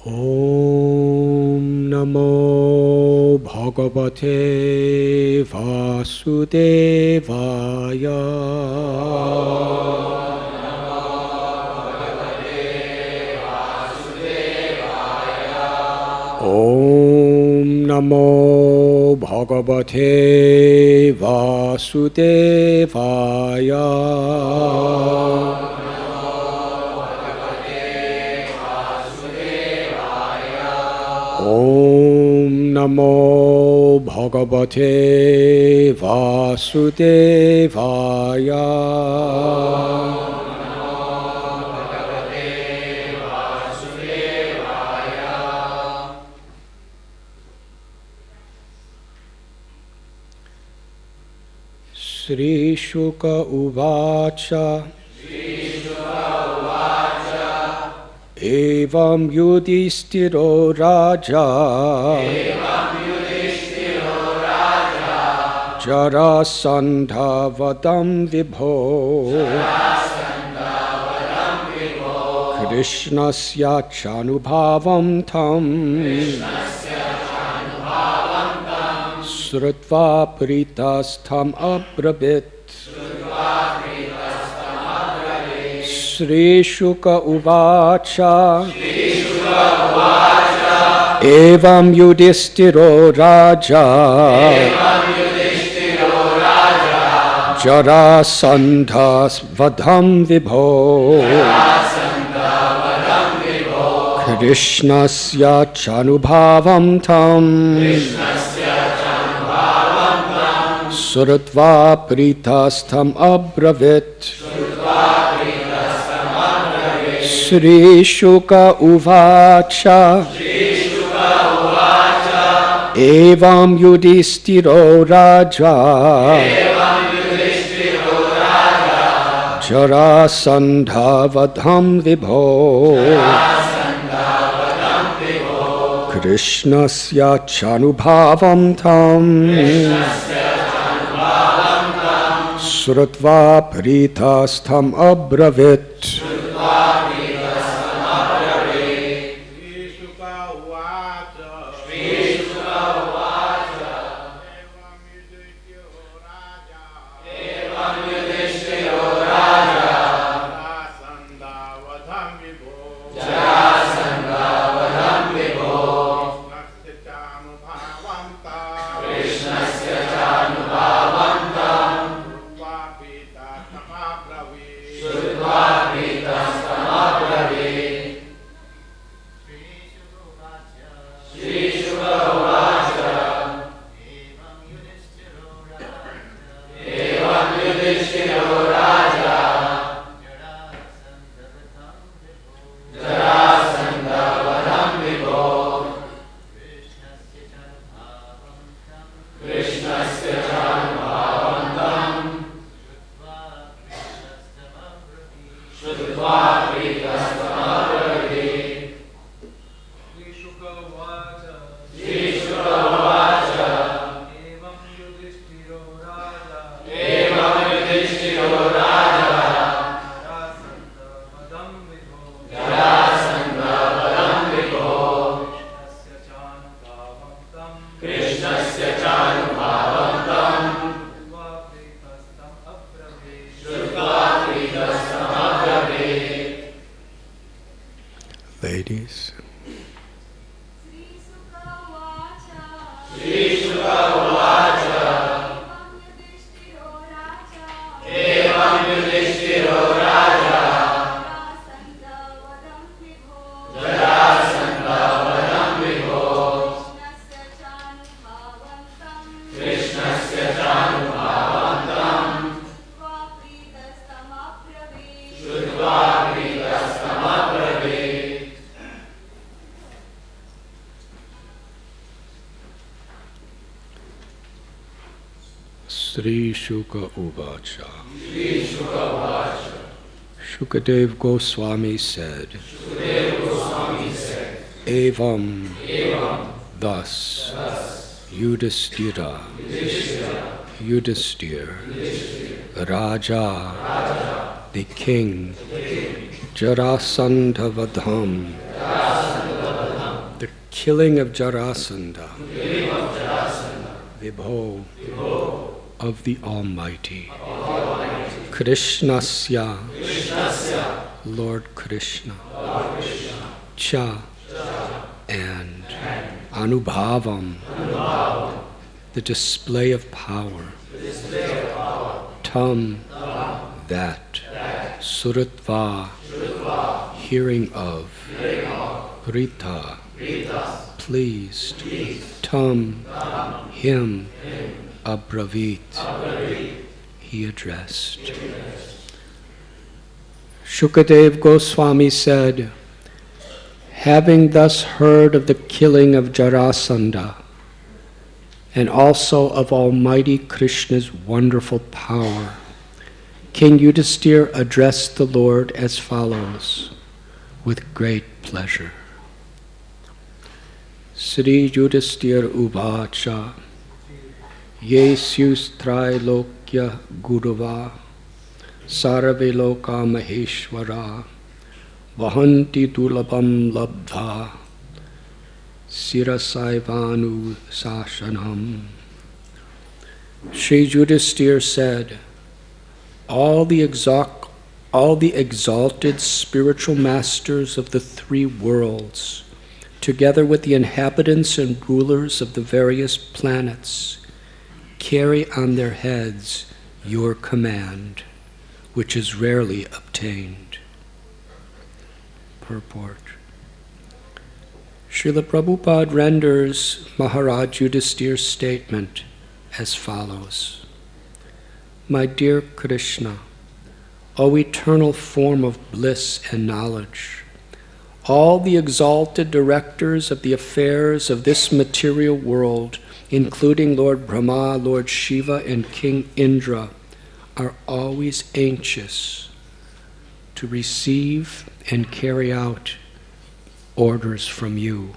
Om Namo Bhagavate Vasudevaya. Om Namo Bhagavate Vasudevaya. Om Namo Bhagavate Vasudevaya. Sri Shuka Uvacha. Evam Yudhishthiro Raja. Jarasandha vadam vibho. Krishnasya chanubhavam tam. Srutva pritastham abravit. Sri Shuka Uvacha. Evam Yudhishthiro Raja. Jarasandha vadam vibho. Krishnasya chanubhavam tam. Srutva pritastham abravit. Sri Shuka Uvacha. Evam Yudhishthiro Raja. Jarasandha vadam vibho. Krishnasya chanubhavam tam. Srutva pritastham abravit. Ladies. Sri Shuka Uvacha. Shukadev Goswami said, Evam, thus, Yudhishthira, Yudhisthira, Raja, the king, Jarasandha vadham, killing of Jarasandha, Vibho of the Almighty, Krishnasya, Lord Krishna, Cha, and Anubhavam, the display of power, Tam, that, Suratva, hearing of, Rita, pleased, Tam, him, Abravit, he addressed. Shukadev Goswami said, having thus heard of the killing of Jarasandha, and also of Almighty Krishna's wonderful power, King Yudhisthira addressed the Lord as follows, with great pleasure. Sri Yudhisthira Uvacha, Yesyus Trailokya Gurava, Sarve Loka Maheshwara, Vahanti Dulabam Labdha, Sirasaivanu Sashanam. Sri Yudhisthira said, all the exalted spiritual masters of the three worlds, together with the inhabitants and rulers of the various planets, carry on their heads your command, which is rarely obtained. Purport. Srila Prabhupada renders Maharaj Yudhisthira's statement as follows. My dear Krishna, O eternal form of bliss and knowledge, all the exalted directors of the affairs of this material world, including Lord Brahma, Lord Shiva, and King Indra, are always anxious to receive and carry out orders from you.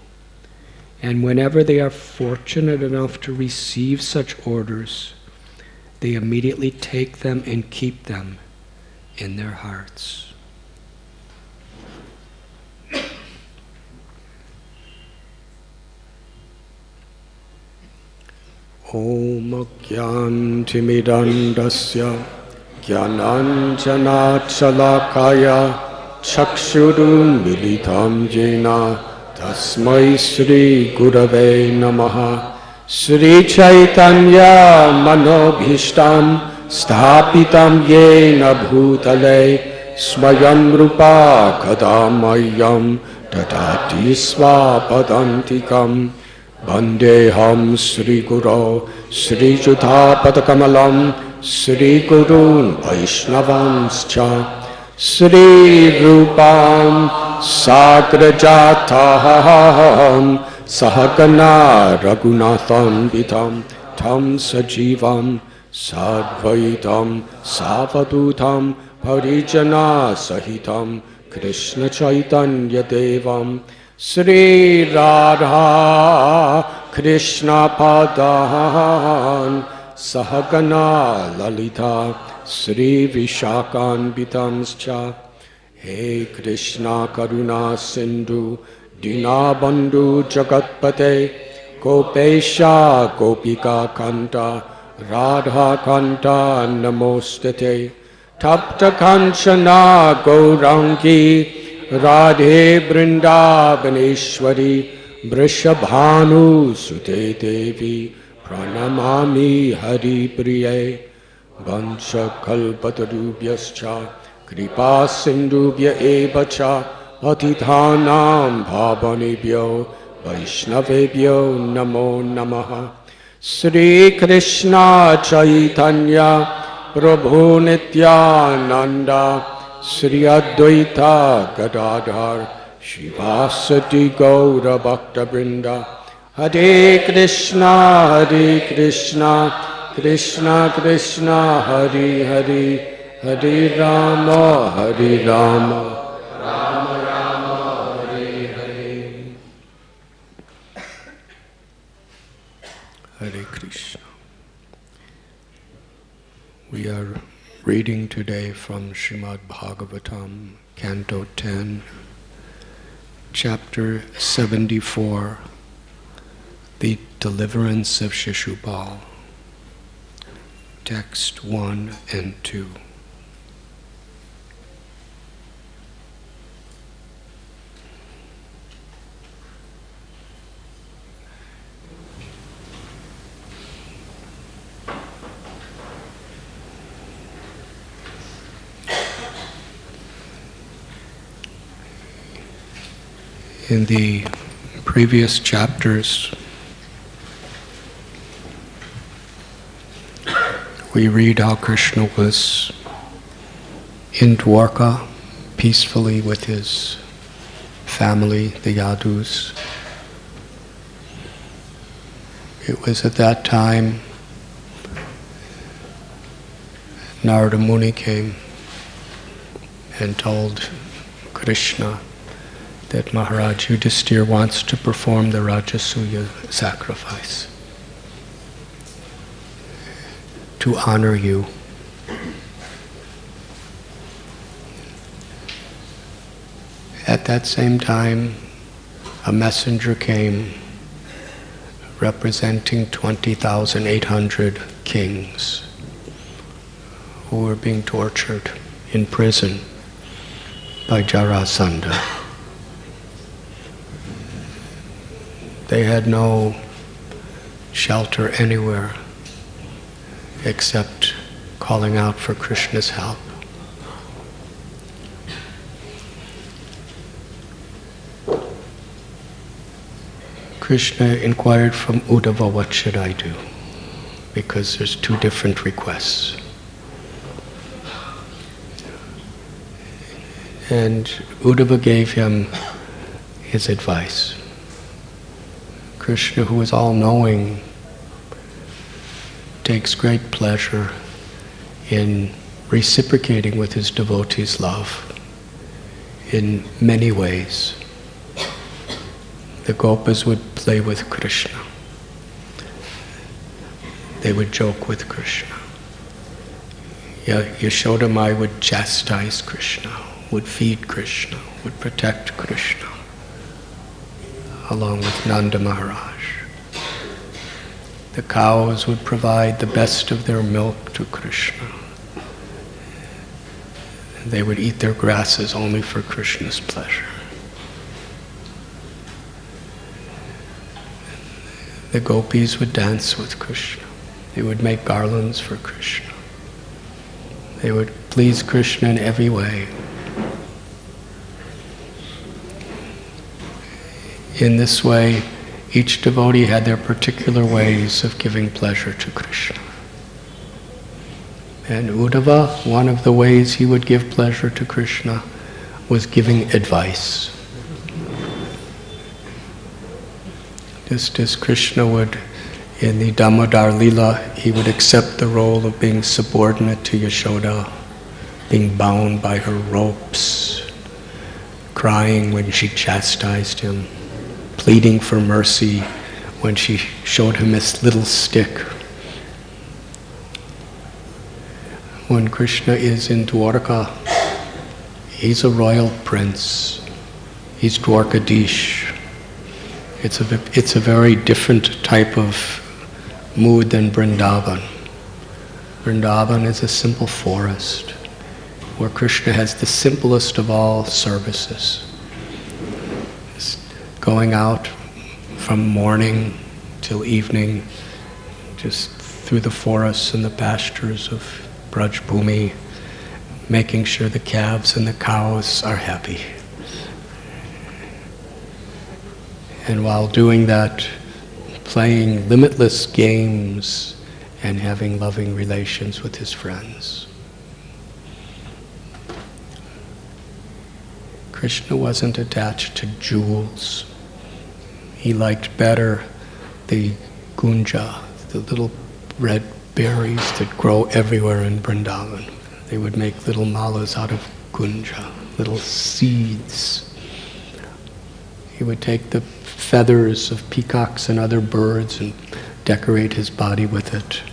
And whenever they are fortunate enough to receive such orders, they immediately take them and keep them in their hearts. Om Gyantimidandasya Gyananjanachalakaya Chakshurum Militam Jena Tasmai Sri Gurave Namaha Sri Chaitanya Manobhishtam Sthapitam Yena Bhutale Swayam Rupa Kadamayam Dadati Swapadantikam Vandeham Sri Guru Sri Judha Padakamalam Sri Gurun Vaishnavanscha Sri Rupam Sagrajataham Sahagana Raghunatham Vitam Tam Sajivam Sadvaitam Savadutam Parijana Sahitam Krishna Chaitanya Devam Sri Radha Krishna Padan Sahagana Lalita Sri Vishakan Bitamscha He Krishna Karuna Sindhu Dinabandhu Jagatpate Gopesha Gopika Kanta Radha Kanta Namostate Tapta Kanchana Gaurangi Radhe Vrindavaneshwari Vrishabhanu Sute Devi Pranamami Hari Priye Vansha Kalpatarubhyascha Kripa Sindhubhya Evacha Patithanam Bhavanebhyo Vaishnavebhyo Namo Namaha Sri Krishna Chaitanya Prabhu Nityananda Sri Advaita Gadadhar Shivasati Gaura Bhakta Brinda Hare Krishna Krishna Krishna Hare Hare Hare Rama Rama Rama Hare Hare. Hare Krishna. We are reading today from Srimad Bhagavatam, Canto 10, Chapter 74, The Deliverance of Shishupal, Text 1 and 2. In the previous chapters, we read how Krishna was in Dwarka peacefully with his family, the Yadus. It was at that time Narada Muni came and told Krishna that Maharaj Yudhisthira wants to perform the Rajasuya sacrifice to honor you. At that same time, a messenger came representing 20,800 kings who were being tortured in prison by Jarasandha. They had no shelter anywhere except calling out for Krishna's help. Krishna inquired from Uddhava, what should I do? Because there's two different requests. And Uddhava gave him his advice. Krishna, who is all-knowing, takes great pleasure in reciprocating with his devotees' love in many ways. The Gopas would play with Krishna. They would joke with Krishna. Yashoda Mai would chastise Krishna, would feed Krishna, would protect Krishna, along with Nanda Maharaj. The cows would provide the best of their milk to Krishna. They would eat their grasses only for Krishna's pleasure. The gopis would dance with Krishna. They would make garlands for Krishna. They would please Krishna in every way. In this way, each devotee had their particular ways of giving pleasure to Krishna. And Uddhava, one of the ways he would give pleasure to Krishna was giving advice. Just as Krishna would, in the Damodar Lila, he would accept the role of being subordinate to Yashoda, being bound by her ropes, crying when she chastised him, pleading for mercy when she showed him this little stick. When Krishna is in Dwarka, he's a royal prince. He's Dwarkadish. It's a very different type of mood than Vrindavan. Vrindavan is a simple forest where Krishna has the simplest of all services. Going out from morning till evening, just through the forests and the pastures of Braj Bhumi, making sure the calves and the cows are happy. And while doing that, playing limitless games and having loving relations with his friends. Krishna wasn't attached to jewels. He liked better the gunja, the little red berries that grow everywhere in Vrindavan. They would make little malas out of gunja, little seeds. He would take the feathers of peacocks and other birds and decorate his body with it.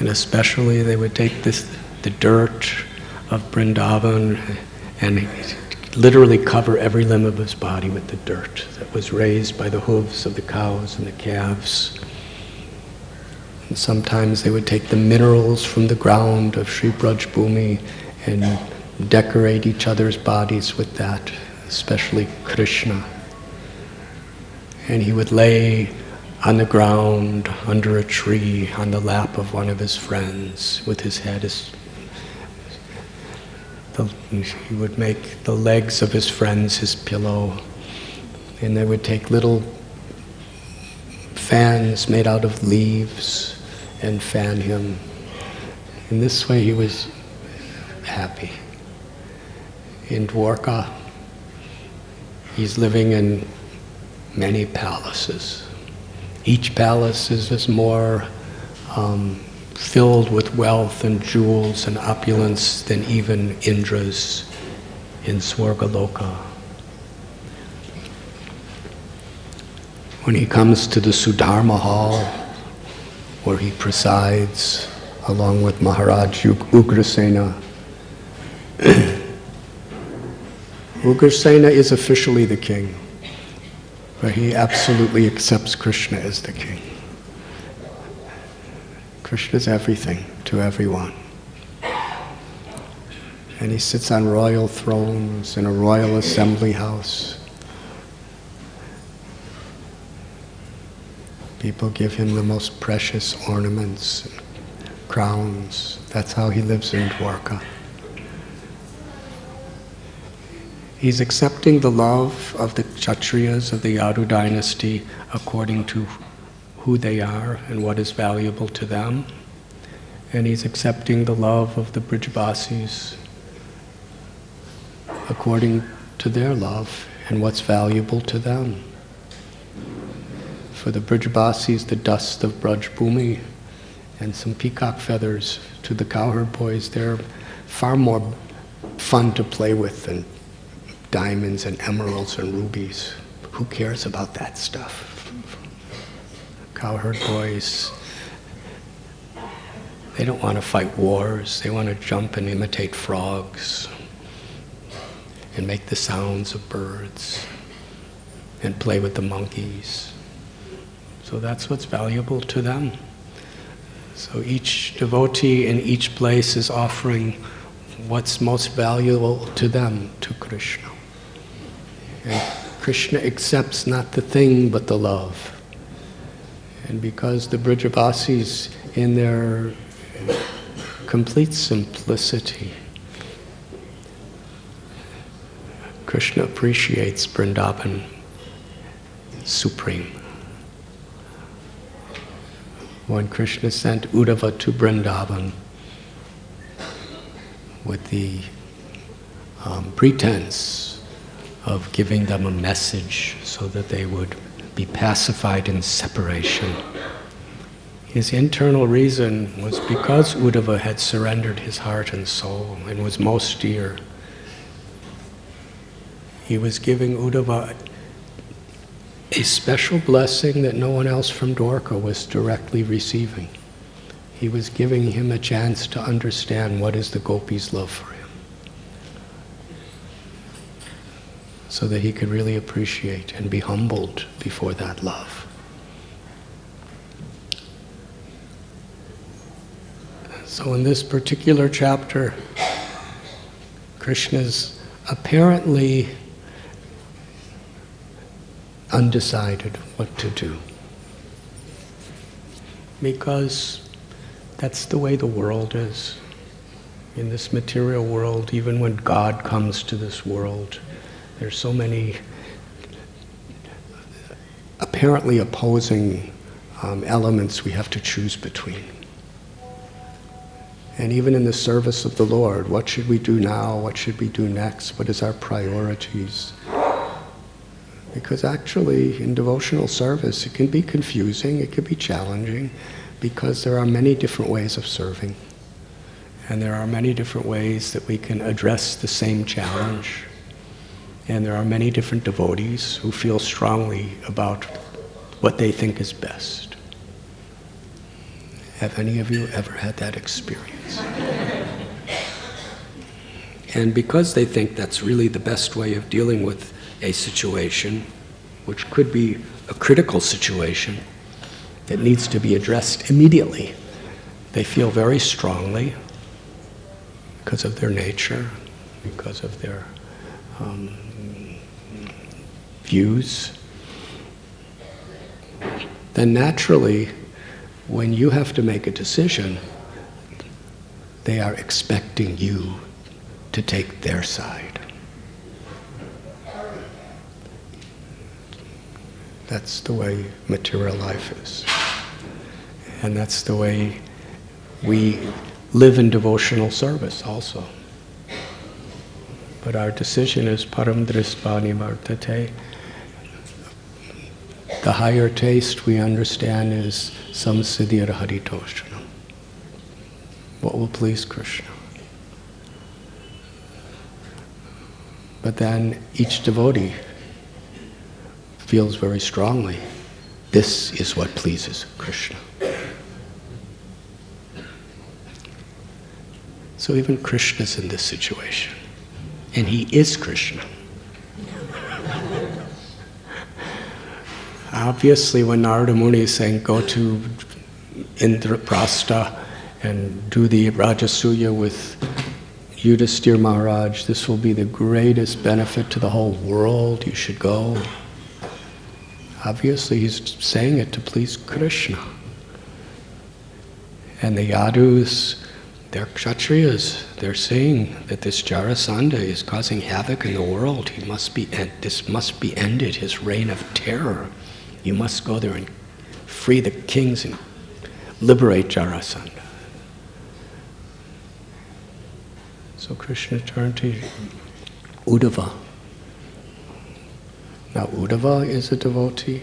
And especially they would take the dirt of Vrindavan and literally cover every limb of his body with the dirt that was raised by the hooves of the cows and the calves. And sometimes they would take the minerals from the ground of Sri Braj Bhumi and decorate each other's bodies with that, especially Krishna. And he would lay on the ground under a tree on the lap of one of his friends with his head. He would make the legs of his friends his pillow, and they would take little fans made out of leaves and fan him. In this way he was happy. In Dwarka, he's living in many palaces. Each palace is more filled with wealth and jewels and opulence than even Indra's in Swargaloka. When he comes to the Sudharma Hall, where he presides along with Maharaj Ugrasena, Ugrasena is officially the king, but he absolutely accepts Krishna as the king. Krishna is everything to everyone. And he sits on royal thrones in a royal assembly house. People give him the most precious ornaments and crowns. That's how he lives in Dwarka. He's accepting the love of the Kshatriyas of the Yadu dynasty according to who they are and what is valuable to them. And he's accepting the love of the Brijvasis according to their love and what's valuable to them. For the Brijvasis, the dust of Braj Bhumi and some peacock feathers to the cowherd boys, they're far more fun to play with than diamonds and emeralds and rubies. Who cares about that stuff? Cowherd boys, they don't want to fight wars. They want to jump and imitate frogs and make the sounds of birds and play with the monkeys. So that's what's valuable to them. So each devotee in each place is offering what's most valuable to them to Krishna. And Krishna accepts not the thing but the love. And because the Brijavasis, in their complete simplicity, Krishna appreciates Vrindavan supreme. When Krishna sent Uddhava to Vrindavan with the pretense of giving them a message so that they would be pacified in separation, his internal reason was because Uddhava had surrendered his heart and soul and was most dear. He was giving Uddhava a special blessing that no one else from Dwarka was directly receiving. He was giving him a chance to understand what is the gopis' love for him, so that he could really appreciate and be humbled before that love. So in this particular chapter, Krishna's apparently undecided what to do, because that's the way the world is. In this material world, even when God comes to this world, there's so many apparently opposing elements we have to choose between. And even in the service of the Lord, what should we do now? What should we do next? What is our priorities? Because actually, in devotional service, it can be confusing, it can be challenging, because there are many different ways of serving. And there are many different ways that we can address the same challenge. And there are many different devotees who feel strongly about what they think is best. Have any of you ever had that experience? And because they think that's really the best way of dealing with a situation, which could be a critical situation that needs to be addressed immediately, they feel very strongly, because of their nature, because of their views, then naturally, when you have to make a decision, they are expecting you to take their side. That's the way material life is. And that's the way we live in devotional service also. But our decision is param drisvani vartate. The higher taste we understand is samsiddhir haritoshanam. What will please Krishna? But then each devotee feels very strongly, this is what pleases Krishna. So even Krishna's in this situation. And he is Krishna. Obviously, when Narada Muni is saying, go to Indraprastha and do the Rajasuya with Yudhisthira Maharaj, this will be the greatest benefit to the whole world, you should go. Obviously, he's saying it to please Krishna. And the Yadus, they're Kshatriyas. They're saying that this Jarasandha is causing havoc in the world. This must be ended, his reign of terror. You must go there and free the kings and liberate Jarasandha. So Krishna turned to Uddhava. Now Uddhava is a devotee.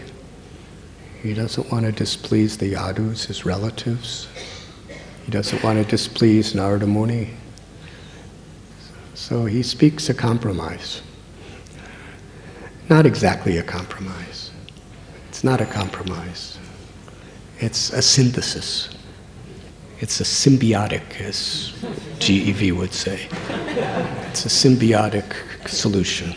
He doesn't want to displease the Yadus, his relatives. He doesn't want to displease Narada Muni. So he speaks a compromise. Not exactly a compromise. It's not a compromise. It's a synthesis. It's a symbiotic, as GEV would say. It's a symbiotic solution.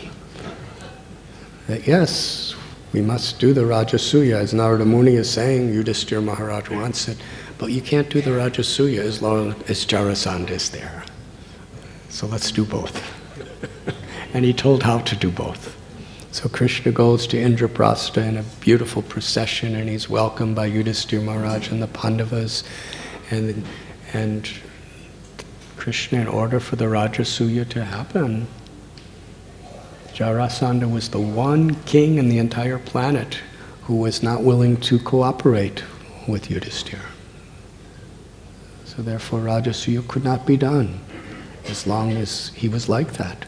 That yes, we must do the Rajasuya, as Narada Muni is saying, Yudhisthira Maharaj wants it, but you can't do the Rajasuya as long as Jarasandha is there. So let's do both. And he told how to do both. So Krishna goes to Indraprastha in a beautiful procession, and he's welcomed by Yudhisthira Maharaj and the Pandavas. And Krishna, in order for the Rajasuya to happen, Jarasandha was the one king in the entire planet who was not willing to cooperate with Yudhisthira. So therefore Rajasuya could not be done as long as he was like that.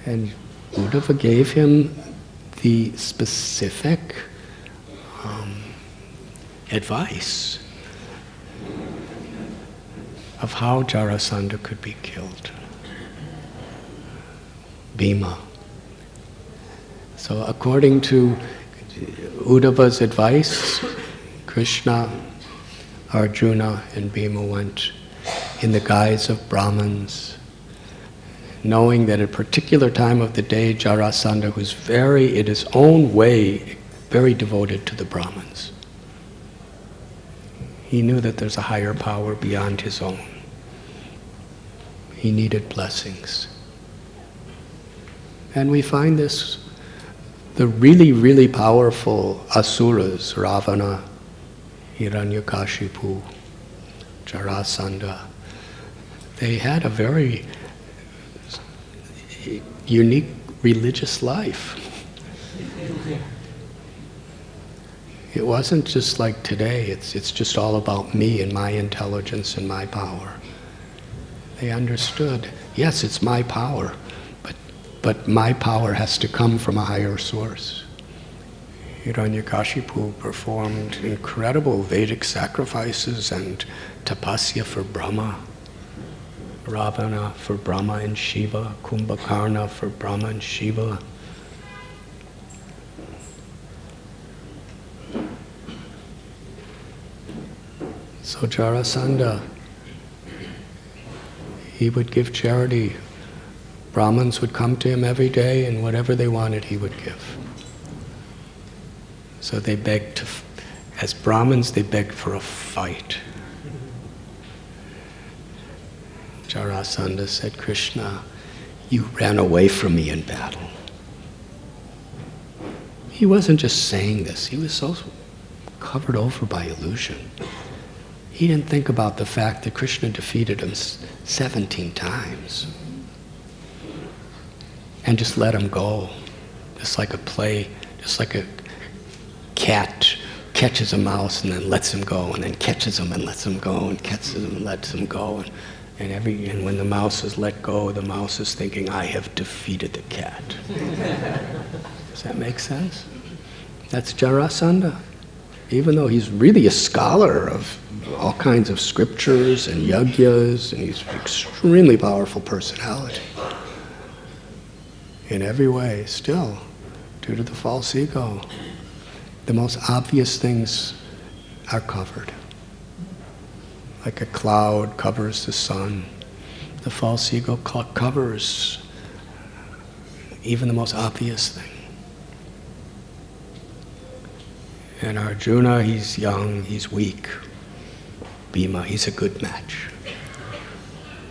And Uddhava gave him the specific advice of how Jarasandha could be killed. Bhima. So according to Uddhava's advice, Krishna, Arjuna, and Bhima went in the guise of Brahmins, knowing that at a particular time of the day, Jarasandha was in his own way, very devoted to the Brahmins. He knew that there's a higher power beyond his own. He needed blessings. And we find this, the really, really powerful asuras, Ravana, Hiranyakashipu, Jarasandha, they had a very unique religious life. It wasn't just like today, it's just all about me and my intelligence and my power. They understood, yes, it's my power, but my power has to come from a higher source. Hiranyakashipu performed incredible Vedic sacrifices and tapasya for Brahma, Ravana for Brahma and Shiva, Kumbhakarna for Brahma and Shiva. So Jarasandha, he would give charity. Brahmins would come to him every day, and whatever they wanted, he would give. So they begged, as Brahmins, they begged for a fight. Jarasandha said, Krishna, you ran away from me in battle. He wasn't just saying this, he was so covered over by illusion. He didn't think about the fact that Krishna defeated him 17 times. And just let him go. Just like a play, just like a cat catches a mouse and then lets him go, and then catches him and lets him go, and catches him and lets him go. And when the mouse is let go, the mouse is thinking, I have defeated the cat. Does that make sense? That's Jarasandha. Even though he's really a scholar of all kinds of scriptures and yagyas, and he's an extremely powerful personality. In every way, still, due to the false ego, the most obvious things are covered. Like a cloud covers the sun, the false ego covers even the most obvious thing. And Arjuna, he's young, he's weak. Bhima, he's a good match.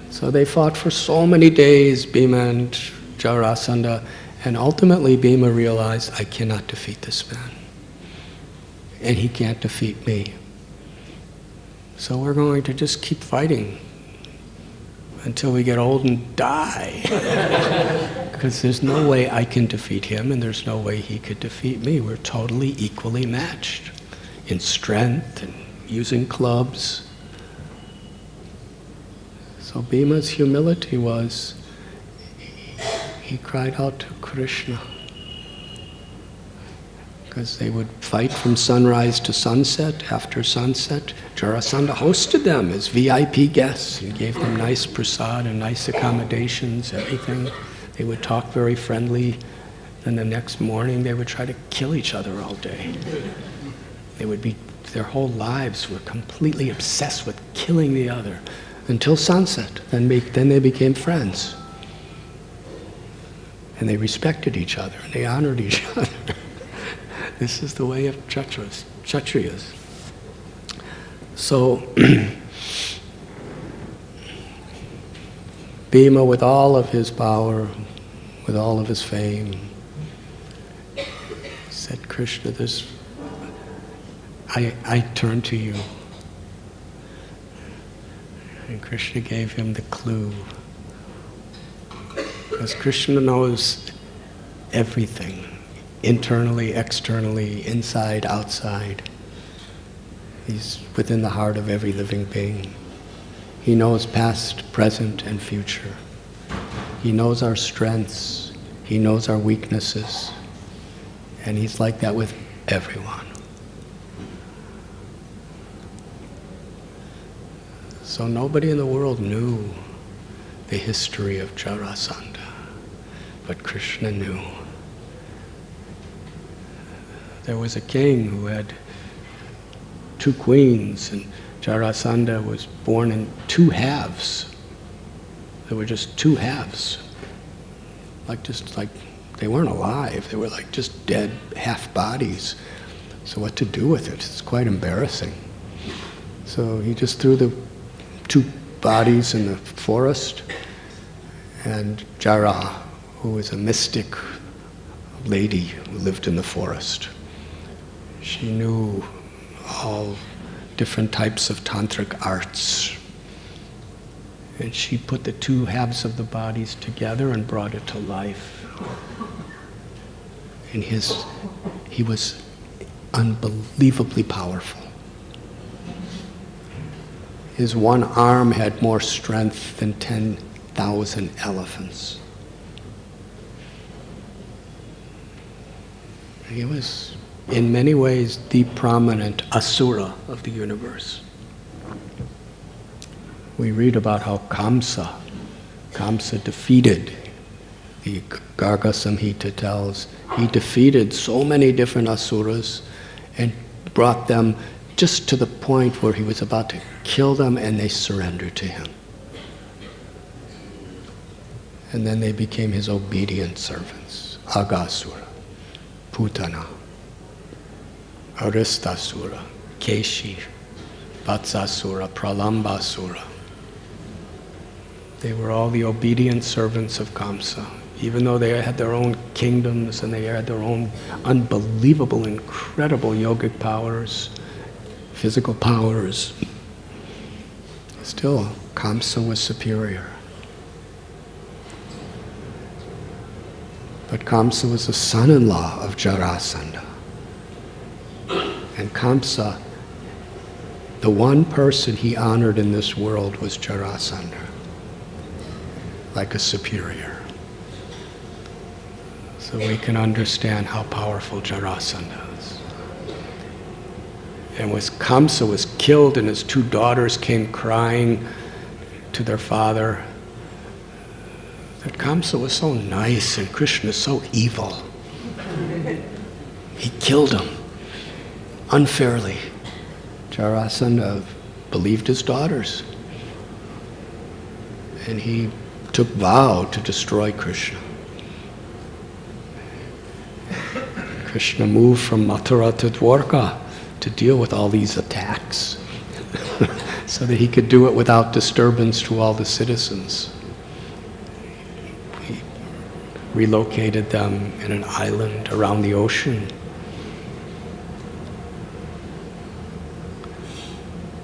So they fought for so many days, Bhima and Jarasandha, and ultimately Bhima realized, I cannot defeat this man. And he can't defeat me. So we're going to just keep fighting until we get old and die. Because there's no way I can defeat him, and there's no way he could defeat me. We're totally equally matched in strength and using clubs. So Bhima's humility was, he cried out to Krishna. Because they would fight from sunrise to sunset. After sunset, Jarasandha hosted them as VIP guests and gave them nice prasad and nice accommodations, everything. They would talk very friendly. Then the next morning they would try to kill each other all day. Their whole lives were completely obsessed with killing the other until sunset. Then they became friends. And they respected each other and they honored each other. This is the way of Kshatriyas. So, Bhima, with all of his power, with all of his fame, said, Krishna, I turn to you. And Krishna gave him the clue. Because Krishna knows everything. Internally, externally, inside, outside. He's within the heart of every living being. He knows past, present, and future. He knows our strengths. He knows our weaknesses. And he's like that with everyone. So nobody in the world knew the history of Jarasandha, but Krishna knew. There was a king who had 2 queens, and Jarasandha was born in 2 halves. There were just 2 halves. Like they weren't alive. They were like just dead half bodies. So what to do with it? It's quite embarrassing. So he just threw the 2 bodies in the forest, and Jara, who was a mystic lady who lived in the forest, she knew all different types of tantric arts. And she put the 2 halves of the bodies together and brought it to life. And he was unbelievably powerful. His one arm had more strength than 10,000 elephants. He was, in many ways, the prominent asura of the universe. We read about how Kamsa defeated, the Garga Samhita tells, he defeated so many different asuras and brought them just to the point where he was about to kill them, and they surrendered to him. And then they became his obedient servants. Aghasura, Putana, Aristasura, Keshi, Vatsasura, Pralambasura. They were all the obedient servants of Kamsa. Even though they had their own kingdoms and they had their own unbelievable, incredible yogic powers, physical powers, still Kamsa was superior. But Kamsa was the son-in-law of Jarasandha. And Kamsa, the one person he honored in this world was Jarasandha, like a superior. So we can understand how powerful Jarasandha is. And when Kamsa was killed and his two daughters came crying to their father, that Kamsa was so nice and Krishna so evil. He killed him unfairly. Jarasandha believed his daughters. And he took vow to destroy Krishna. Krishna moved from Mathura to Dwarka to deal with all these attacks so that he could do it without disturbance to all the citizens. He relocated them in an island around the ocean.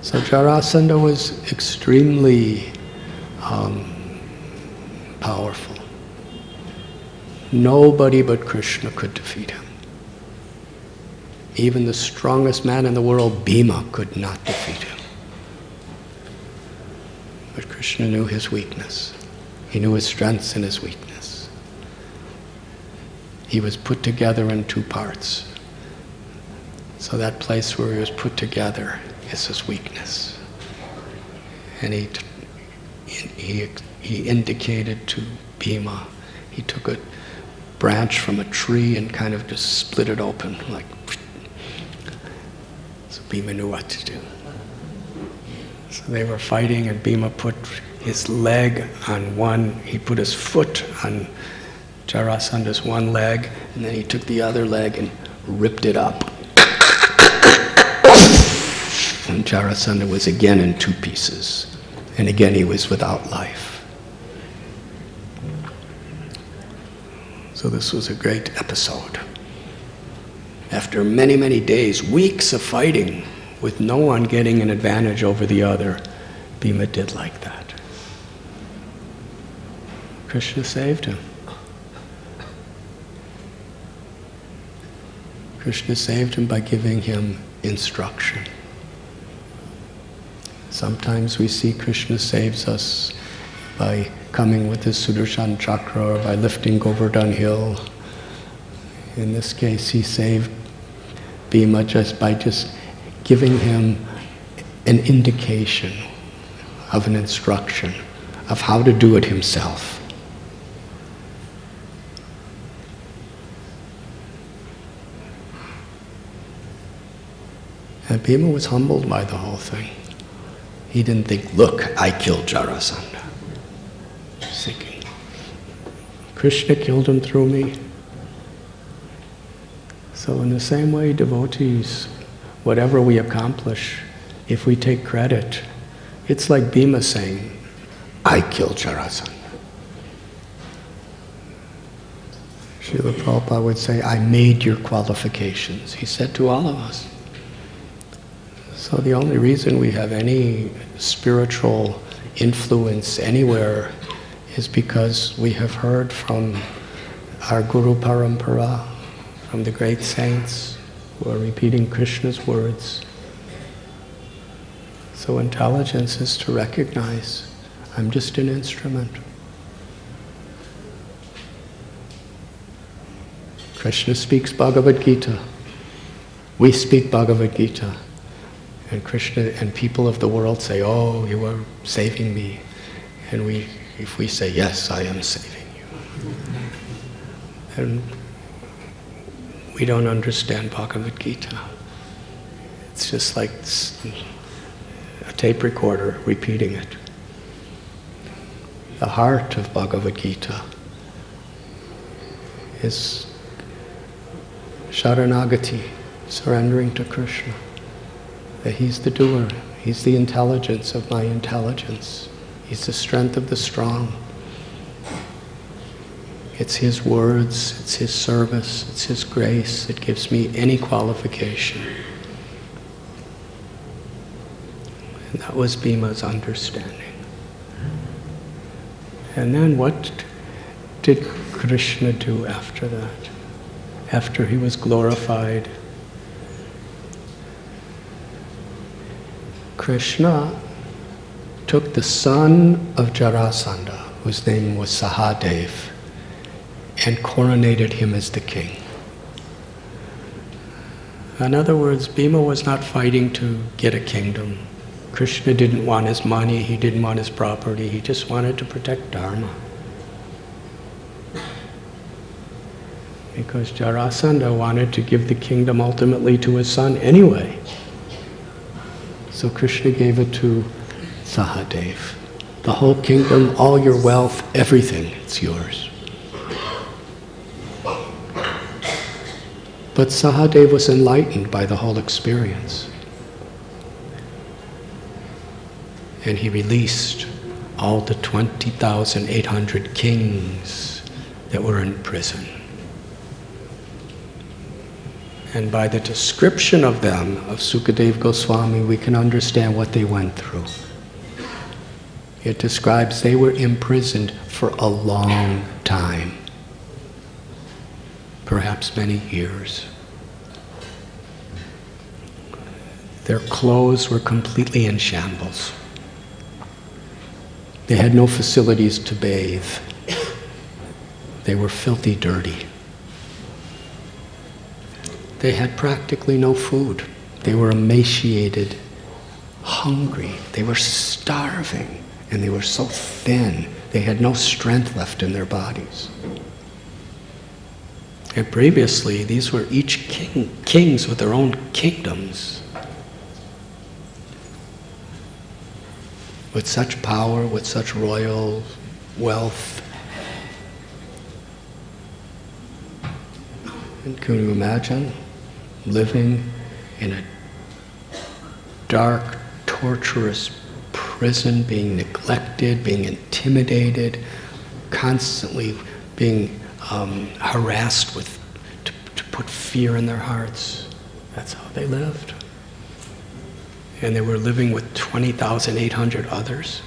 So Jarasandha was extremely powerful. Nobody but Krishna could defeat him. Even the strongest man in the world, Bhima, could not defeat him. But Krishna knew his weakness. He knew his strengths and his weakness. He was put together in two parts. So that place where he was put together is his weakness. And he indicated to Bhima, he took a branch from a tree and kind of just split it open, like. So Bhima knew what to do. So they were fighting, and Bhima put his leg on one, he put his foot on Jarasandha's one leg, and then he took the other leg and ripped it up. And Jarasandha was again in two pieces. And again he was without life. So this was a great episode. After many, many days, weeks of fighting, with no one getting an advantage over the other, Bhima did like that. Krishna saved him. Krishna saved him by giving him instruction. Sometimes we see Krishna saves us by coming with his Sudarshan Chakra or by lifting Govardhan Hill. In this case, he saved Bhima just by giving him an indication of an instruction of how to do it himself. And Bhima was humbled by the whole thing. He didn't think, look, I killed Jarasandha. He's thinking, Krishna killed him through me. So in the same way, devotees, whatever we accomplish, if we take credit, it's like Bhima saying, I killed Jarasandha. Srila Prabhupada would say, I made your qualifications. He said to all of us. So the only reason we have any spiritual influence anywhere is because we have heard from our Guru Parampara, from the great saints who are repeating Krishna's words. So intelligence is to recognize, I'm just an instrument. Krishna speaks Bhagavad Gita. We speak Bhagavad Gita. And Krishna and people of the world say, oh, you are saving me. And if we say, yes, I am saving you, then we don't understand Bhagavad Gita. It's just like a tape recorder repeating it. the heart of Bhagavad Gita, is Sharanagati, surrendering to Krishna. That He's the doer, He's the intelligence of my intelligence, He's the strength of the strong. It's His words, it's His service, it's His grace that gives me any qualification. And that was Bhima's understanding. And then what did Krishna do after that? After he was glorified? Krishna took the son of Jarasandha, whose name was Sahadev, and coronated him as the king. In other words, Bhima was not fighting to get a kingdom. Krishna didn't want his money, he didn't want his property, he just wanted to protect Dharma. Because Jarasandha wanted to give the kingdom ultimately to his son anyway. So Krishna gave it to Sahadev. The whole kingdom, all your wealth, everything, it's yours. But Sahadev was enlightened by the whole experience. And he released all the 20,800 kings that were in prison. And by the description of them, of Sukadeva Goswami, we can understand what they went through. It describes they were imprisoned for a long time, perhaps many years. Their clothes were completely in shambles. They had no facilities to bathe. They were filthy dirty. They had practically no food. They were emaciated, hungry. They were starving, and they were so thin. They had no strength left in their bodies. And previously, these were each kings with their own kingdoms. With such power, with such royal wealth. And can you imagine living in a dark, torturous prison, being neglected, being intimidated, constantly being harassed to put fear in their hearts? That's how they lived. And they were living with 20,800 others.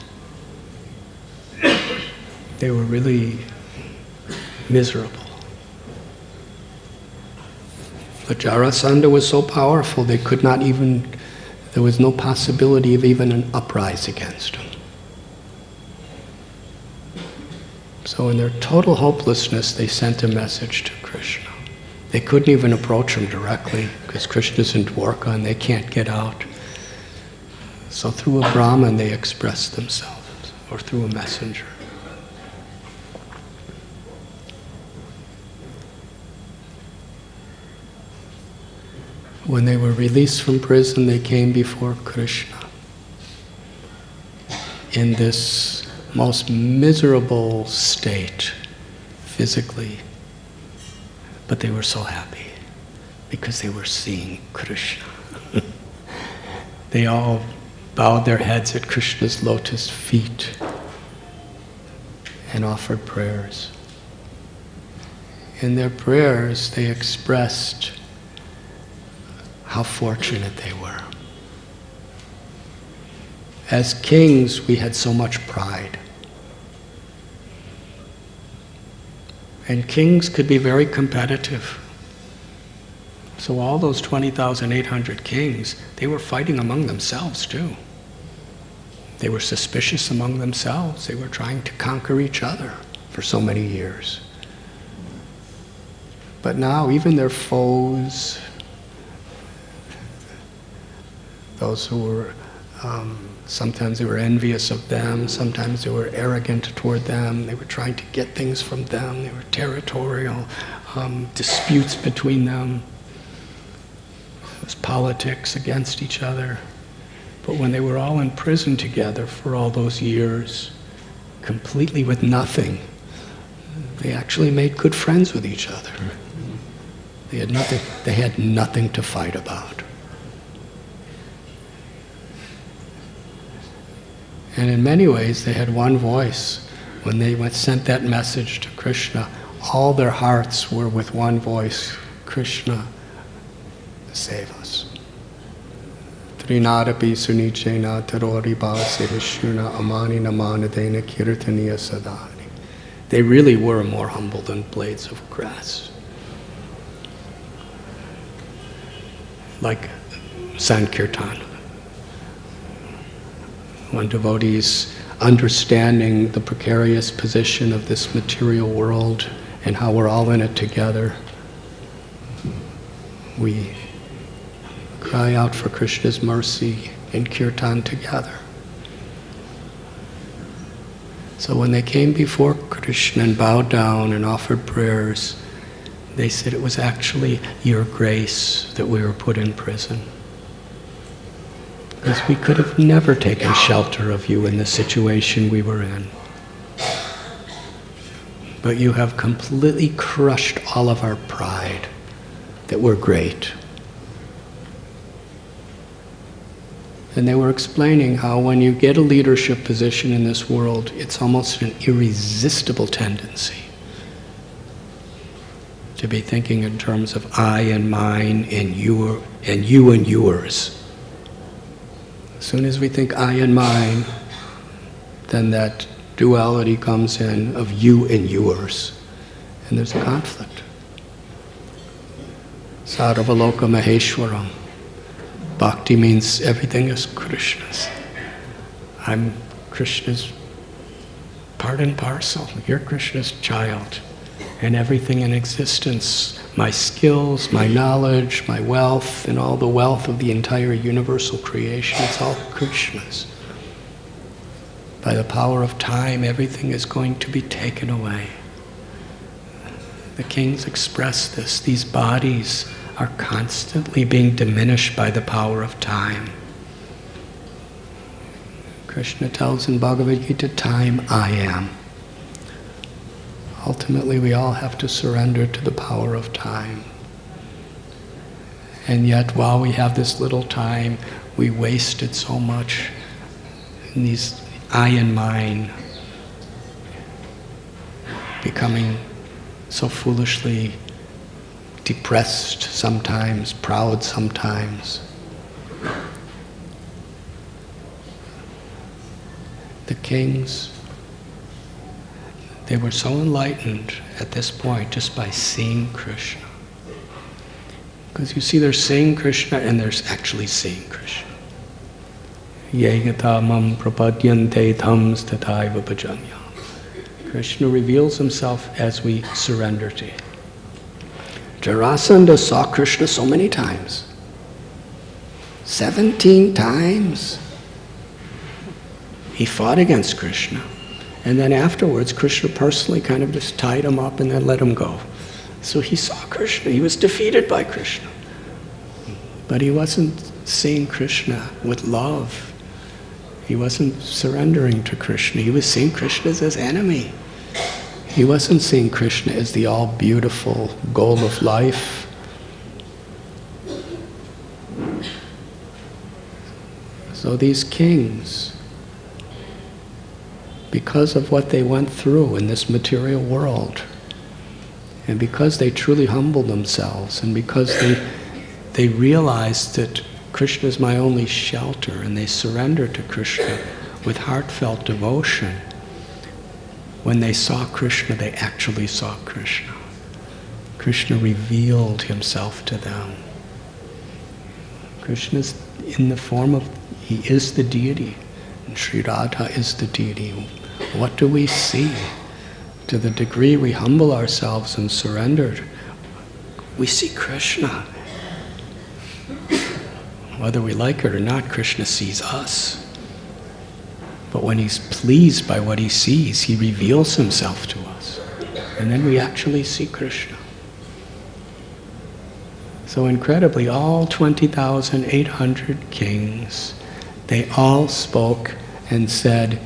They were really miserable. But Jarasandha was so powerful they could not even, there was no possibility of even an uprising against him. So in their total hopelessness, they sent a message to Krishna. They couldn't even approach him directly because Krishna's in Dwarka and they can't get out. So through a Brahmin they expressed themselves, or through a messenger. When they were released from prison, they came before Krishna in this most miserable state, physically. But they were so happy because they were seeing Krishna. They all bowed their heads at Krishna's lotus feet and offered prayers. In their prayers, they expressed how fortunate they were. As kings, we had so much pride. And kings could be very competitive. So all those 20,800 kings, they were fighting among themselves too. They were suspicious among themselves. They were trying to conquer each other for so many years. But now even their foes, those who were, sometimes they were envious of them, sometimes they were arrogant toward them, they were trying to get things from them, they were territorial, disputes between them. It was politics against each other. But when they were all in prison together for all those years, completely with nothing. They actually made good friends with each other. They had nothing to fight about. And in many ways, they had one voice. When they sent that message to Krishna, all their hearts were with one voice: Krishna, save us. Trinadapi sunichena tarori bhase vishuna amani namanadena kirtaniya sadani. They really were more humble than blades of grass. Like Sankirtan. When devotees, understanding the precarious position of this material world and how we're all in it together, we cry out for Krishna's mercy in kirtan together. So when they came before Krishna and bowed down and offered prayers, they said it was actually your grace that we were put in prison. Because we could have never taken shelter of you in the situation we were in. But you have completely crushed all of our pride that we're great. And they were explaining how when you get a leadership position in this world, it's almost an irresistible tendency to be thinking in terms of I and mine and you and yours. As soon as we think I and mine, then that duality comes in of you and yours, and there's a conflict. Sarvaloka Maheshwaram. Bhakti means everything is Krishna's. I'm Krishna's part and parcel. You're Krishna's child. And everything in existence, my skills, my knowledge, my wealth, and all the wealth of the entire universal creation, it's all Krishna's. By the power of time, everything is going to be taken away. The kings express this. These bodies are constantly being diminished by the power of time. Krishna tells in Bhagavad Gita, time I am. Ultimately, we all have to surrender to the power of time. And yet, while we have this little time, we waste it so much in these I and mine, becoming so foolishly depressed sometimes, proud sometimes. The kings, they were so enlightened at this point just by seeing Krishna. Because you see, they're seeing Krishna and they're actually seeing Krishna. Yegata mam prapadyante thams tathaiva bhajanya. Krishna reveals himself as we surrender to him. Jarasandha saw Krishna so many times. 17 times. He fought against Krishna. And then afterwards, Krishna personally kind of just tied him up and then let him go. So he saw Krishna. He was defeated by Krishna. But he wasn't seeing Krishna with love. He wasn't surrendering to Krishna. He was seeing Krishna as his enemy. He wasn't seeing Krishna as the all-beautiful goal of life. So these kings, because of what they went through in this material world, and because they truly humbled themselves, and because they realized that Krishna is my only shelter, and they surrendered to Krishna with heartfelt devotion, when they saw Krishna, they actually saw Krishna. Krishna revealed himself to them. Krishna is in the form of, he is the deity, and Sri Radha is the deity. What do we see? To the degree we humble ourselves and surrender, we see Krishna. Whether we like it or not, Krishna sees us. But when he's pleased by what he sees, he reveals himself to us. And then we actually see Krishna. So incredibly, all 20,800 kings, they all spoke and said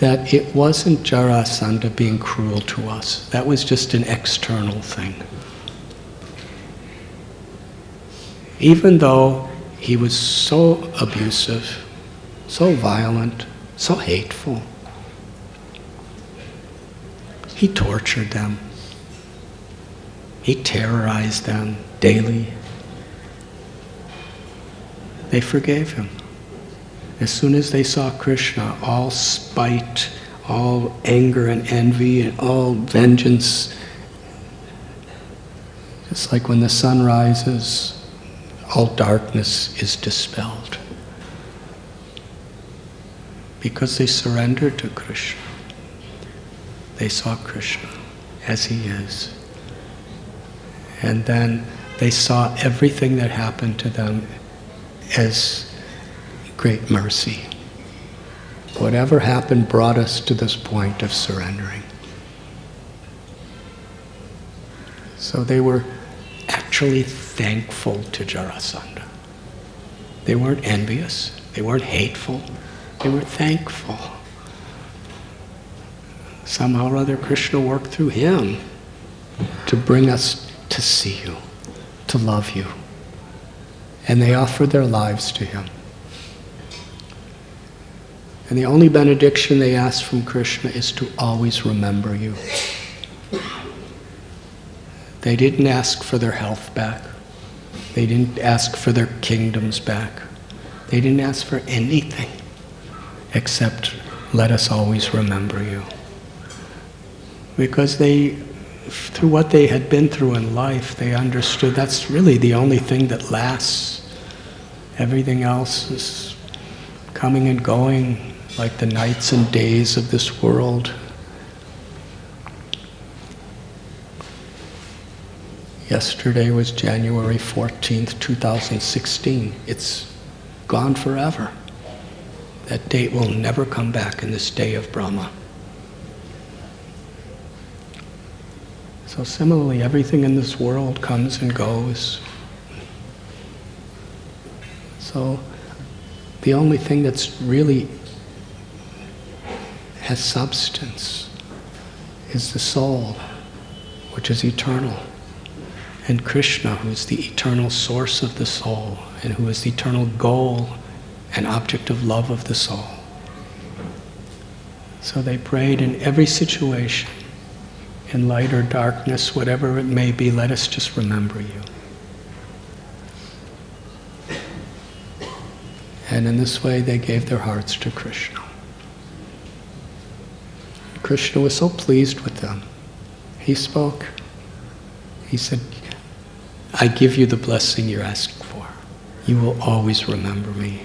that it wasn't Jarasandha being cruel to us. That was just an external thing. Even though he was so abusive, so violent, so hateful, he tortured them. He terrorized them daily. They forgave him. As soon as they saw Krishna, all spite, all anger and envy, and all vengeance, just like when the sun rises, all darkness is dispelled. Because they surrendered to Krishna. They saw Krishna as he is. And then they saw everything that happened to them as great mercy. Whatever happened brought us to this point of surrendering. So they were actually thankful to Jarasandha. They weren't envious, they weren't hateful, they were thankful. Somehow or other Krishna worked through him to bring us to see you, to love you. And they offered their lives to him. And the only benediction they asked from Krishna is to always remember you. They didn't ask for their health back. They didn't ask for their kingdoms back. They didn't ask for anything except let us always remember you. Because they, through what they had been through in life, they understood that's really the only thing that lasts. Everything else is coming and going like the nights and days of this world. Yesterday was January 14th, 2016. It's gone forever. That date will never come back in this day of Brahma. So similarly, everything in this world comes and goes. So the only thing that's really has substance is the soul, which is eternal. And Krishna, who is the eternal source of the soul, and who is the eternal goal and object of love of the soul. So they prayed in every situation, in light or darkness, whatever it may be, let us just remember you. And in this way they gave their hearts to Krishna. Krishna was so pleased with them. He spoke. He said, I give you the blessing you're asking for. You will always remember me.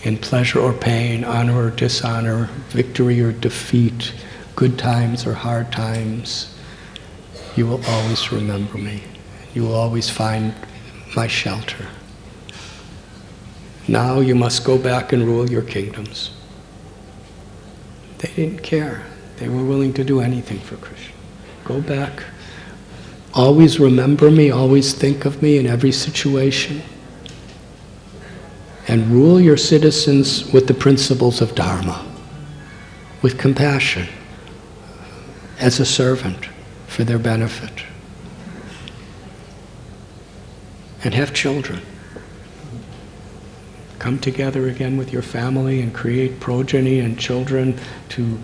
In pleasure or pain, honor or dishonor, victory or defeat, good times or hard times, you will always remember me. You will always find my shelter. Now you must go back and rule your kingdoms. They didn't care. They were willing to do anything for Krishna. Go back. Always remember me, always think of me in every situation. And rule your citizens with the principles of Dharma, with compassion, as a servant for their benefit. And have children. Come together again with your family and create progeny and children to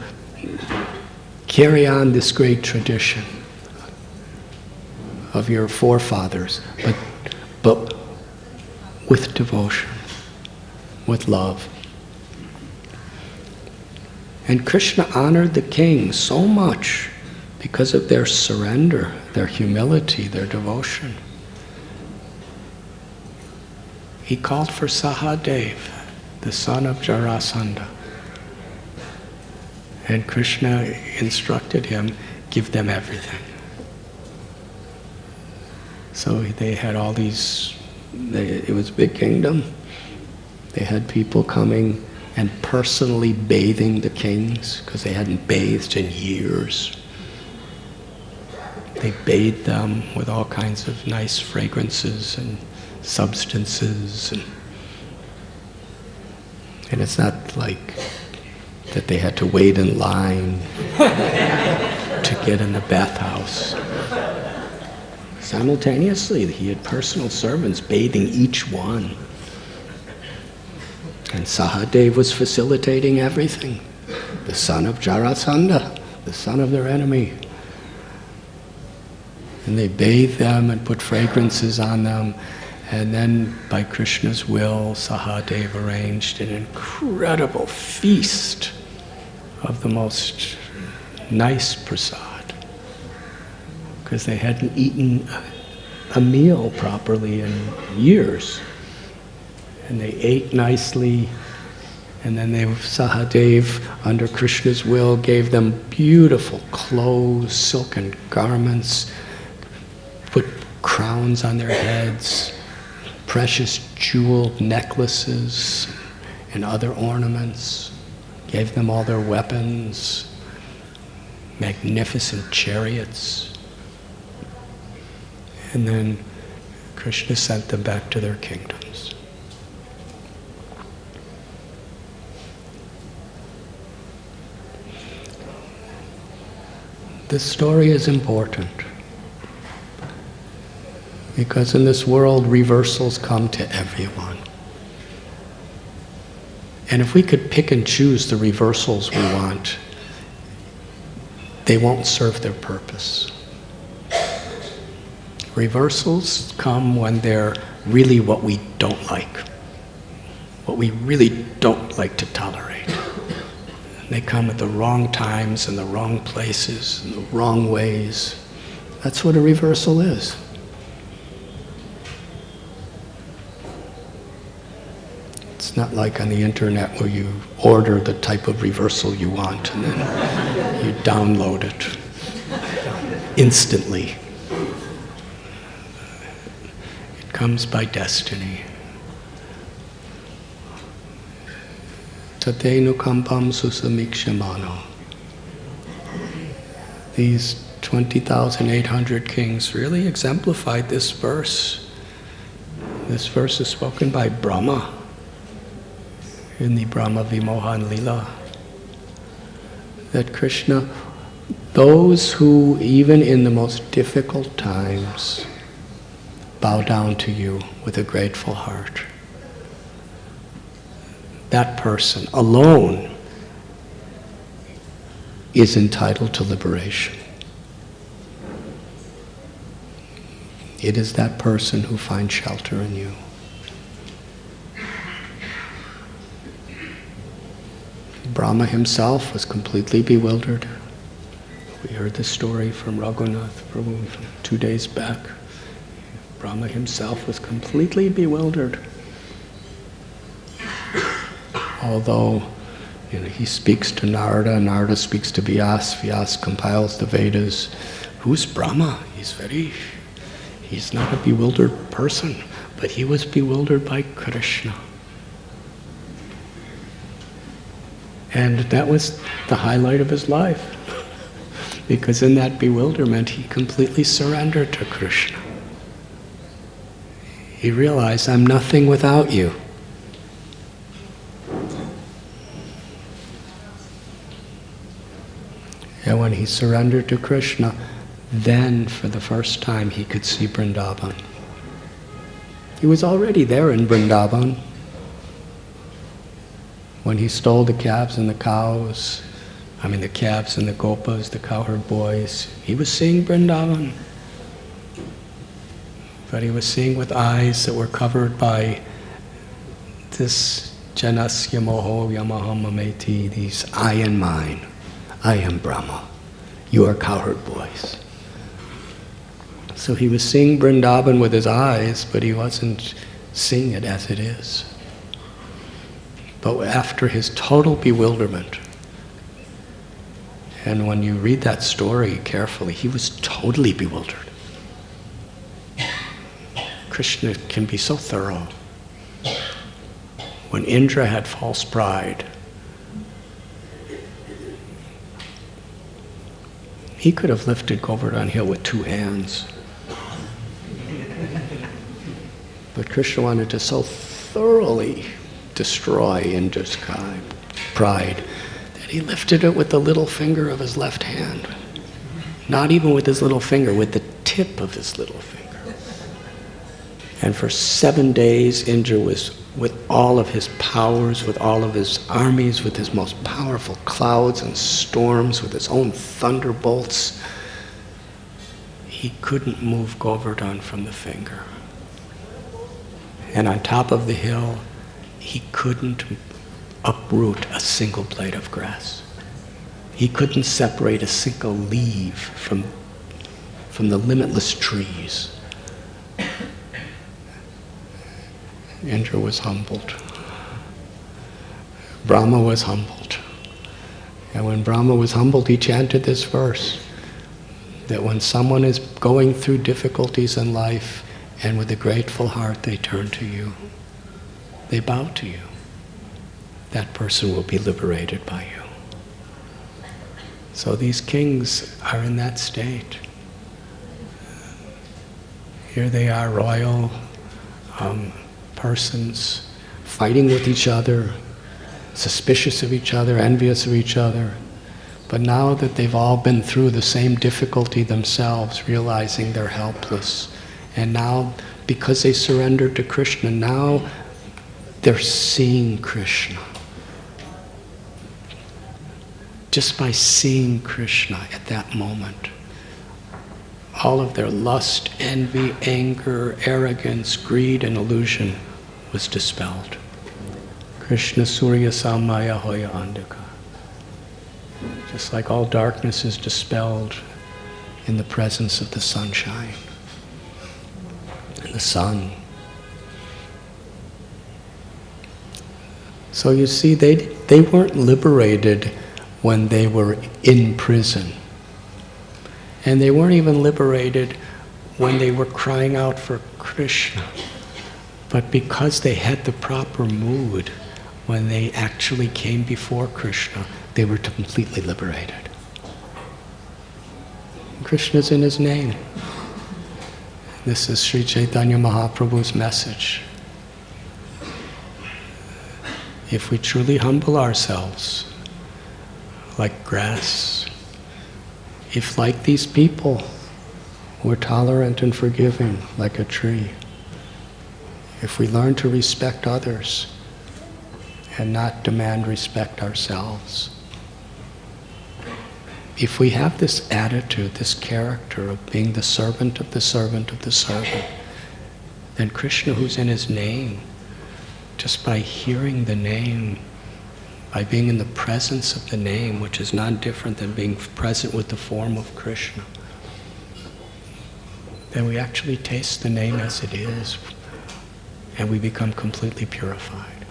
carry on this great tradition of your forefathers, but with devotion, with love. And Krishna honored the kings so much because of their surrender, their humility, their devotion. He called for Sahadev, the son of Jarasandha. And Krishna instructed him, give them everything. So they had all these, it was a big kingdom. They had people coming and personally bathing the kings because they hadn't bathed in years. They bathed them with all kinds of nice fragrances and substances. And it's not like that they had to wait in line to get in the bathhouse. Simultaneously, he had personal servants bathing each one. And Sahadev was facilitating everything. The son of Jarasandha, the son of their enemy. And they bathed them and put fragrances on them. And then, by Krishna's will, Sahadev arranged an incredible feast of the most nice prasad. Because they hadn't eaten a meal properly in years. And they ate nicely, and then Sahadev, under Krishna's will, gave them beautiful clothes, silken garments, put crowns on their heads, precious jeweled necklaces and other ornaments, gave them all their weapons, magnificent chariots. And then Krishna sent them back to their kingdoms. This story is important because in this world, reversals come to everyone. And if we could pick and choose the reversals we want, they won't serve their purpose. Reversals come when they're really what we don't like, what we really don't like to tolerate. They come at the wrong times, in the wrong places, in the wrong ways. That's what a reversal is. It's not like on the internet where you order the type of reversal you want and then you download it instantly. It comes by destiny. Tatenu kampam susamikshamano. These 20,800 kings really exemplified this verse. This verse is spoken by Brahma in the Brahma Vimohan Lila. That Krishna, those who even in the most difficult times bow down to you with a grateful heart, that person alone is entitled to liberation. It is that person who finds shelter in you. Brahma himself was completely bewildered. We heard the story from Radhanath Prabhu 2 days back. Brahma himself was completely bewildered. Although, he speaks to Narada, Narada speaks to Vyas, Vyas compiles the Vedas. Who's Brahma? He's not a bewildered person, but he was bewildered by Krishna. And that was the highlight of his life. Because in that bewilderment, he completely surrendered to Krishna. He realized, I'm nothing without you. And when he surrendered to Krishna, then for the first time he could see Vrindavan. He was already there in Vrindavan. When he stole the calves and the cows, the calves and the gopas, the cowherd boys, he was seeing Vrindavan. But he was seeing with eyes that were covered by this janasya moho yamaham mameti, these I and mine. I am Brahma. You are cowherd boys. So he was seeing Vrindavan with his eyes, but he wasn't seeing it as it is. But after his total bewilderment, and when you read that story carefully, he was totally bewildered. Krishna can be so thorough. When Indra had false pride, he could have lifted Govardhan Hill with 2 hands. But Krishna wanted to so thoroughly destroy Indra's pride that He lifted it with the little finger of his left hand. Not even with his little finger, with the tip of his little finger. And for 7 days, Indra was, with all of his powers, with all of his armies, with his most powerful clouds and storms, with his own thunderbolts, he couldn't move Govardhan from the finger. And on top of the hill, he couldn't uproot a single blade of grass. He couldn't separate a single leaf from the limitless trees. Indra was humbled. Brahma was humbled. And when Brahma was humbled, he chanted this verse, that when someone is going through difficulties in life and with a grateful heart they turn to you, they bow to you, that person will be liberated by you. So these kings are in that state. Here they are, royal persons, fighting with each other, suspicious of each other, envious of each other. But now that they've all been through the same difficulty themselves, realizing they're helpless, and now, because they surrendered to Krishna, now they're seeing Krishna. Just by seeing Krishna at that moment, all of their lust, envy, anger, arrogance, greed, and illusion was dispelled. Krishna Surya Samaya Hoya Andhaka. Just like all darkness is dispelled in the presence of the sunshine and the sun. So you see, they weren't liberated when they were in prison. And they weren't even liberated when they were crying out for Krishna. But because they had the proper mood, when they actually came before Krishna, they were completely liberated. Krishna's in his name. This is Sri Chaitanya Mahaprabhu's message. If we truly humble ourselves, like grass, if like these people, we're tolerant and forgiving like a tree, if we learn to respect others and not demand respect ourselves, if we have this attitude, this character of being the servant of the servant of the servant, then Krishna, who's in his name, just by hearing the name, by being in the presence of the name, which is not different than being present with the form of Krishna, then we actually taste the name as it is, and we become completely purified.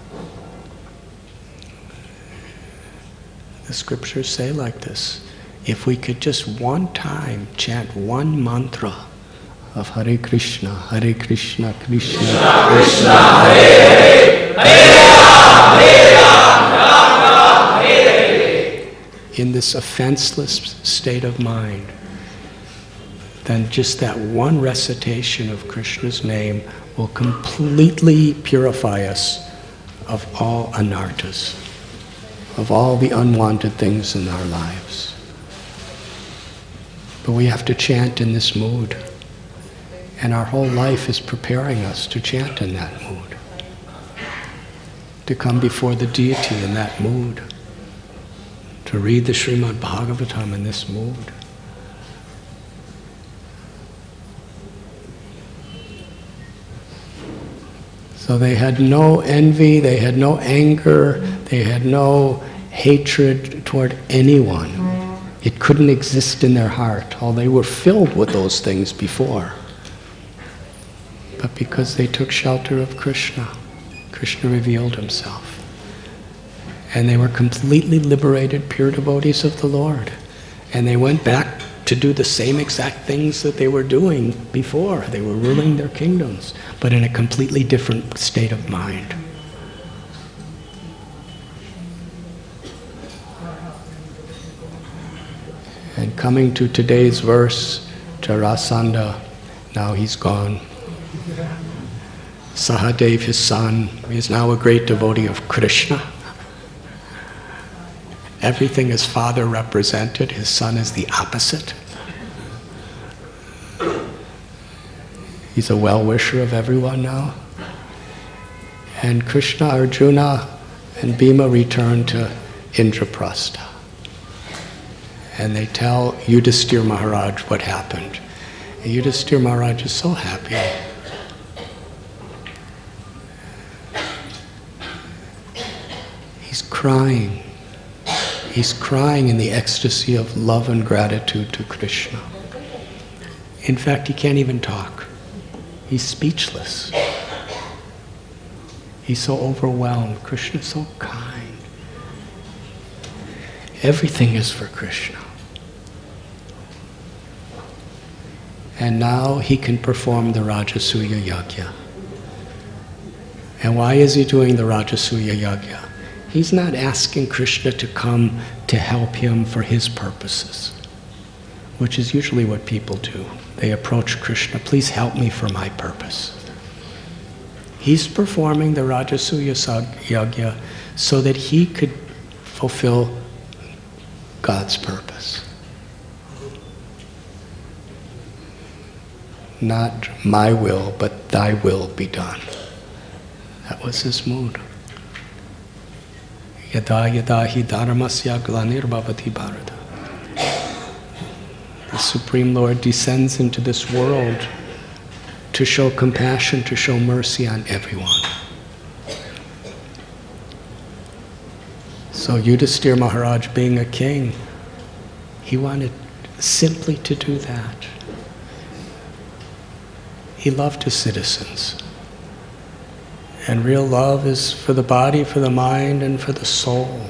The scriptures say like this: if we could just one time chant one mantra of Hare Krishna, Krishna, Krishna, Hare Hare, Hare Rama, Hare Rama, in this offenseless state of mind, then just that one recitation of Krishna's name will completely purify us of all anarthas, of all the unwanted things in our lives. But we have to chant in this mood. And our whole life is preparing us to chant in that mood. To come before the deity in that mood. To read the Srimad Bhagavatam in this mood. So they had no envy, they had no anger, they had no hatred toward anyone. It couldn't exist in their heart, although they were filled with those things before. But because they took shelter of Krishna, Krishna revealed himself. And they were completely liberated, pure devotees of the Lord. And they went back to do the same exact things that they were doing before. They were ruling their kingdoms, but in a completely different state of mind. And coming to today's verse, Jarasandha, now he's gone. Sahadev, his son, is now a great devotee of Krishna. Everything his father represented, his son is the opposite. He's a well-wisher of everyone now. And Krishna, Arjuna, and Bhima return to Indraprastha. And they tell Yudhisthira Maharaj what happened. And Yudhisthira Maharaj is so happy. He's crying. He's crying in the ecstasy of love and gratitude to Krishna. In fact, he can't even talk. He's speechless. He's so overwhelmed. Krishna's so kind. Everything is for Krishna. And now he can perform the Rajasuya Yajna. And why is he doing the Rajasuya Yajna? He's not asking Krishna to come to help him for his purposes, which is usually what people do. They approach Krishna, please help me for my purpose. He's performing the Rajasuya Yajna so that he could fulfill God's purpose. Not my will, but thy will be done. That was his mood. Yada yada hi dharmasya glanirvavati bharata. The Supreme Lord descends into this world to show compassion, to show mercy on everyone. So Yudhisthira Maharaj, being a king, he wanted simply to do that. He loved his citizens. And real love is for the body, for the mind, and for the soul.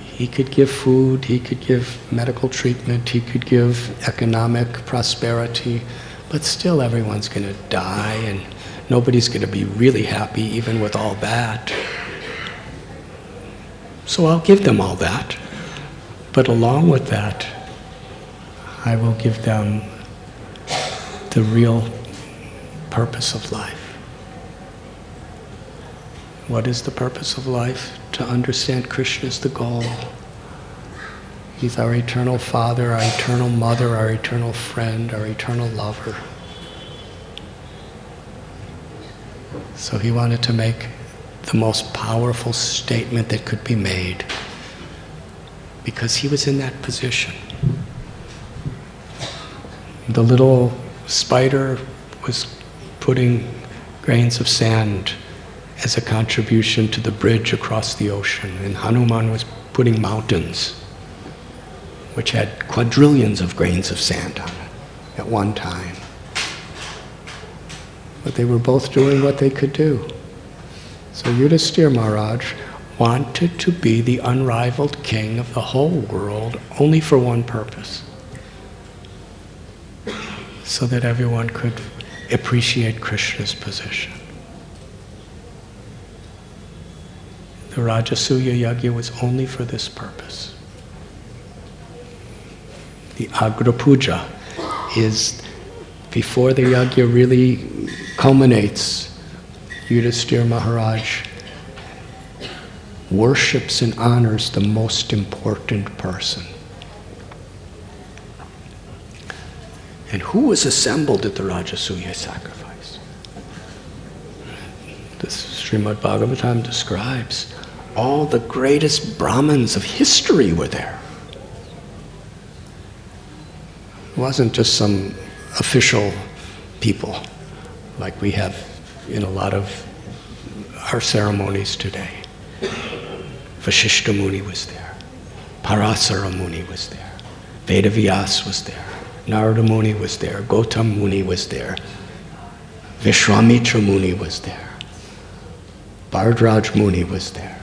He could give food, he could give medical treatment, he could give economic prosperity, but still everyone's going to die, and nobody's going to be really happy even with all that. So I'll give them all that. But along with that, I will give them the real purpose of life. What is the purpose of life? To understand Krishna is the goal. He's our eternal Father, our eternal Mother, our eternal friend, our eternal lover. So he wanted to make the most powerful statement that could be made, because he was in that position. The little spider was putting grains of sand as a contribution to the bridge across the ocean, and Hanuman was putting mountains, which had quadrillions of grains of sand on it at one time. But they were both doing what they could do. So Yudhisthira Maharaj wanted to be the unrivaled king of the whole world only for one purpose, so that everyone could appreciate Krishna's position. The Rajasuya Yajna was only for this purpose. The Agra Puja is, before the Yajna really culminates, Yudhisthira Maharaj worships and honors the most important person. And who was assembled at the Rajasuya sacrifice? This Srimad Bhagavatam describes all the greatest Brahmins of history were there. It wasn't just some official people like we have in a lot of our ceremonies today. Vasishta Muni was there. Parasara Muni was there. Vedavyas was there. Narada Muni was there. Gautam Muni was there. Vishwamitra Muni was there. Bhardraj Muni was there.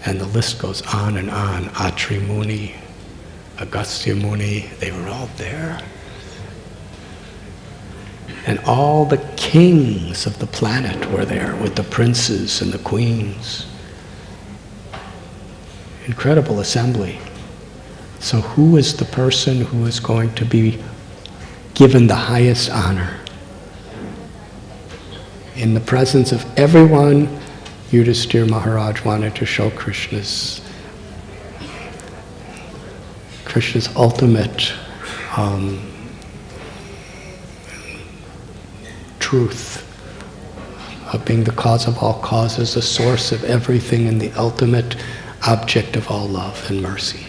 And the list goes on and on. Atri Muni, Agastya Muni, they were all there. And all the kings of the planet were there with the princes and the queens. Incredible assembly. So who is the person who is going to be given the highest honor? In the presence of everyone Yudhisthira Maharaj wanted to show Krishna's ultimate truth of being the cause of all causes, the source of everything, and the ultimate object of all love and mercy.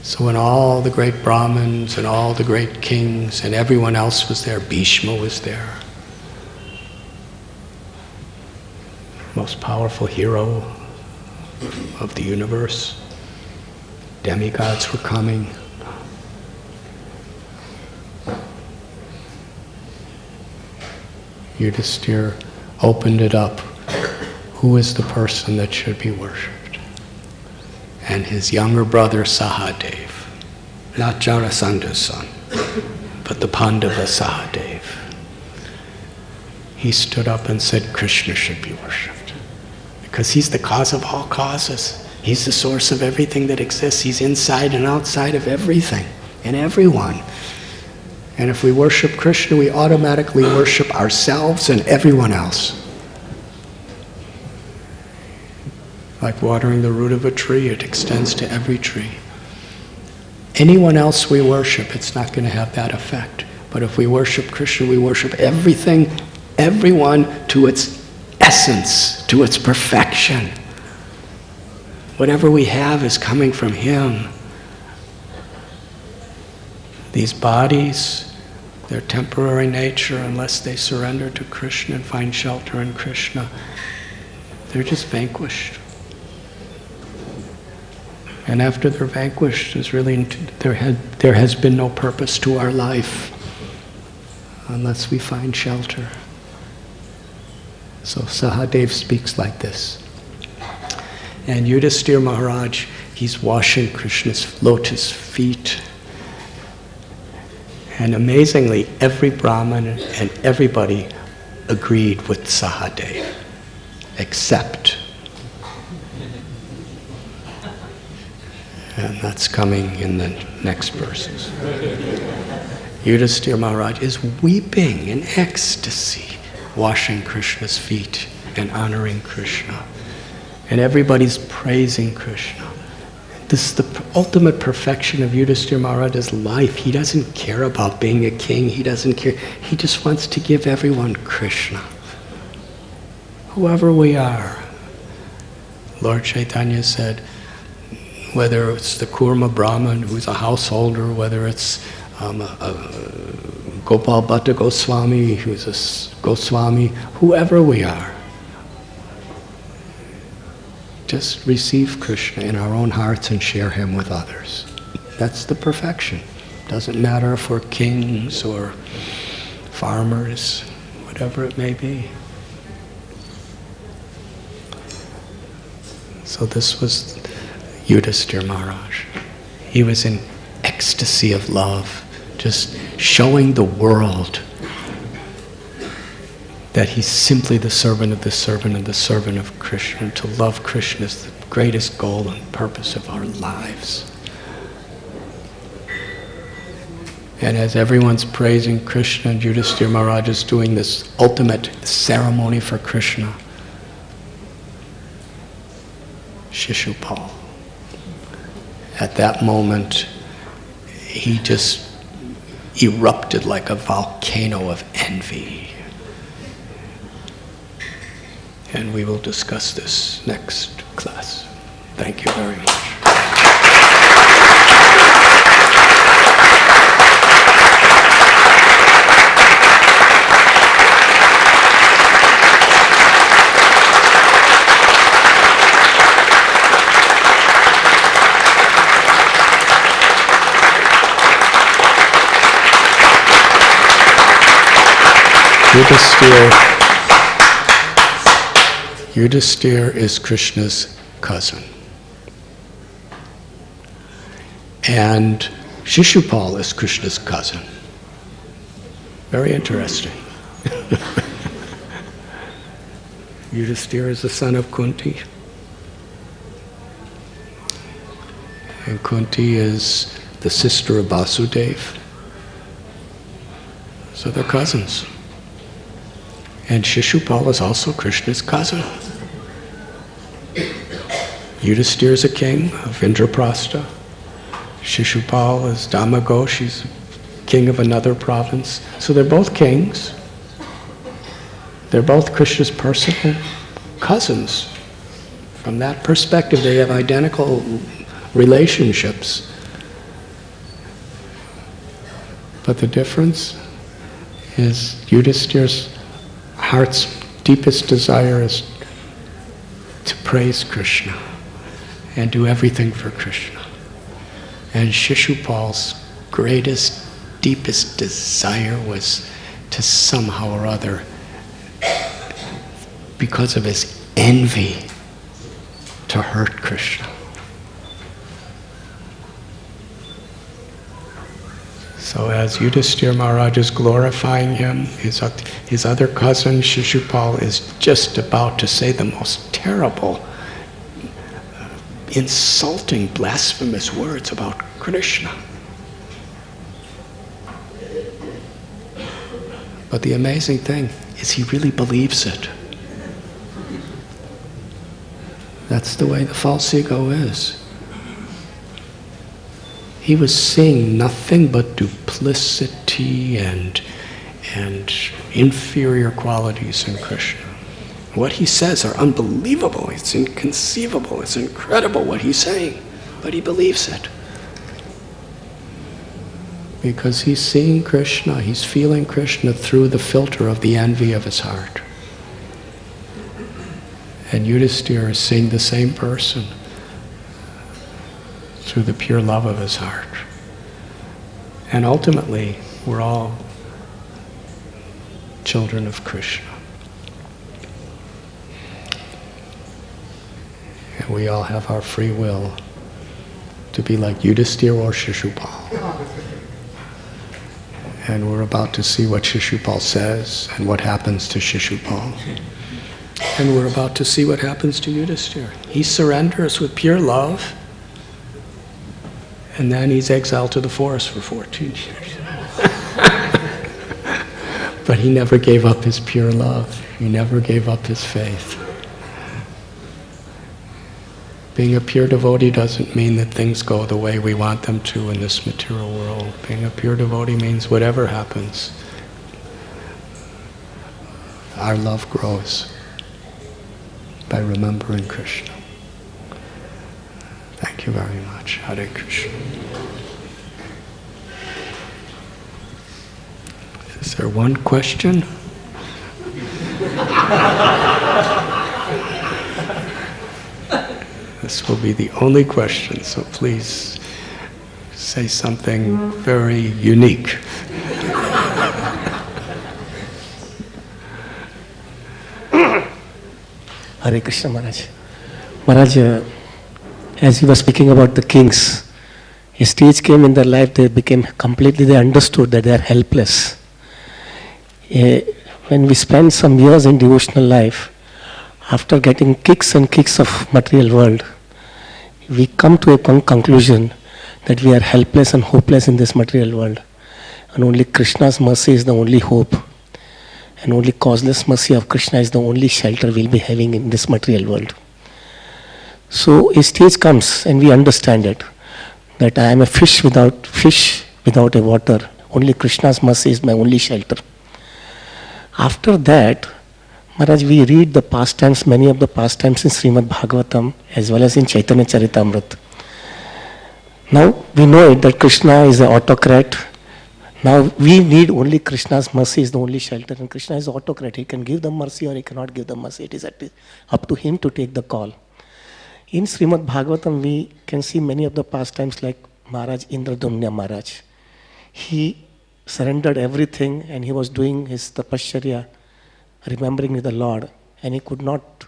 So when all the great Brahmins and all the great kings and everyone else was there, Bhishma was there, most powerful hero of the universe, demigods were coming. Yudhisthira opened it up. Who is the person that should be worshipped? And his younger brother Sahadev, not Jarasanda's son, but the Pandava Sahadev. He stood up and said Krishna should be worshipped because he's the cause of all causes. He's the source of everything that exists. He's inside and outside of everything and everyone. And if we worship Krishna, we automatically worship ourselves and everyone else. Like watering the root of a tree, it extends to every tree. Anyone else we worship, it's not going to have that effect. But if we worship Krishna, we worship everything, everyone to its essence, to its perfection. Whatever we have is coming from Him. These bodies, their temporary nature, unless they surrender to Krishna and find shelter in Krishna, they're just vanquished. And after they're vanquished, there has been no purpose to our life unless we find shelter. So Sahadev speaks like this. And Yudhisthira Maharaj, he's washing Krishna's lotus feet. And amazingly, every Brahmin and everybody agreed with Sahadev, except. And that's coming in the next verses. Yudhisthira Maharaj is weeping in ecstasy, washing Krishna's feet and honoring Krishna. And everybody's praising Krishna. This is the ultimate perfection of Yudhisthira Maharaj's life. He doesn't care about being a king. He doesn't care. He just wants to give everyone Krishna. Whoever we are. Lord Chaitanya said, whether it's the Kurma Brahmin who's a householder, whether it's Gopal Bhatta Goswami who's a Goswami, whoever we are, just receive Krishna in our own hearts and share Him with others. That's the perfection. Doesn't matter if we're kings or farmers, whatever it may be. So this was Yudhisthira Maharaj. He was in ecstasy of love, just showing the world that he's simply the servant of the servant and the servant of Krishna. And to love Krishna is the greatest goal and purpose of our lives. And as everyone's praising Krishna, and Yudhisthira Maharaj is doing this ultimate ceremony for Krishna, Shishupal, at that moment, he just erupted like a volcano of envy. And we will discuss this next class. Thank you very much. Yudhisthira is Krishna's cousin. And Shishupal is Krishna's cousin. Very interesting. Yudhisthira is the son of Kunti. And Kunti is the sister of Vasudeva. So they're cousins. And Shishupal is also Krishna's cousin. Yudhisthira is a king of Indraprastha. Shishupal is Damagosh, he's king of another province. So they're both kings. They're both Krishna's personal cousins. From that perspective, they have identical relationships. But the difference is Yudhisthira's heart's deepest desire is to praise Krishna and do everything for Krishna. And Shishupal's greatest, deepest desire was to somehow or other, because of his envy, to hurt Krishna. So as Yudhisthira Maharaj is glorifying him, his other cousin Shishupal is just about to say the most terrible, insulting, blasphemous words about Krishna. But the amazing thing is he really believes it. That's the way the false ego is. He was seeing nothing but duplicity and inferior qualities in Krishna. What he says are unbelievable, it's inconceivable, it's incredible what he's saying, but he believes it. Because he's seeing Krishna, he's feeling Krishna through the filter of the envy of his heart. And Yudhisthira is seeing the same person through the pure love of his heart. And ultimately, we're all children of Krishna. And we all have our free will to be like Yudhisthira or Shishupal. And we're about to see what Shishupal says and what happens to Shishupal. And we're about to see what happens to Yudhisthira. He surrenders with pure love, and then he's exiled to the forest for 14 years. But he never gave up his pure love. He never gave up his faith. Being a pure devotee doesn't mean that things go the way we want them to in this material world. Being a pure devotee means whatever happens, our love grows by remembering Krishna. Thank you very much. Hare Krishna. Is there one question? This will be the only question, so please say something very unique. Hare Krishna Maharaj. Maharaj, as he was speaking about the kings, a stage came in their life, they understood that they are helpless. When we spend some years in devotional life, after getting kicks and kicks of material world, we come to a conclusion that we are helpless and hopeless in this material world. And only Krishna's mercy is the only hope. And only causeless mercy of Krishna is the only shelter we'll be having in this material world. So a stage comes and we understand it, that I am a fish without a water. Only Krishna's mercy is my only shelter. After that, Maharaj, we read the pastimes, many of the pastimes in Srimad Bhagavatam as well as in Chaitanya Charitamrita. Now we know it that Krishna is the autocrat. Now we need only Krishna's mercy is the only shelter, and Krishna is the autocrat. He can give the mercy or he cannot give the mercy. It is up to him to take the call. In Srimad Bhagavatam we can see many of the pastimes like Maharaj Indradumna Maharaj. He surrendered everything and he was doing his tapasya, remembering the Lord, and he could not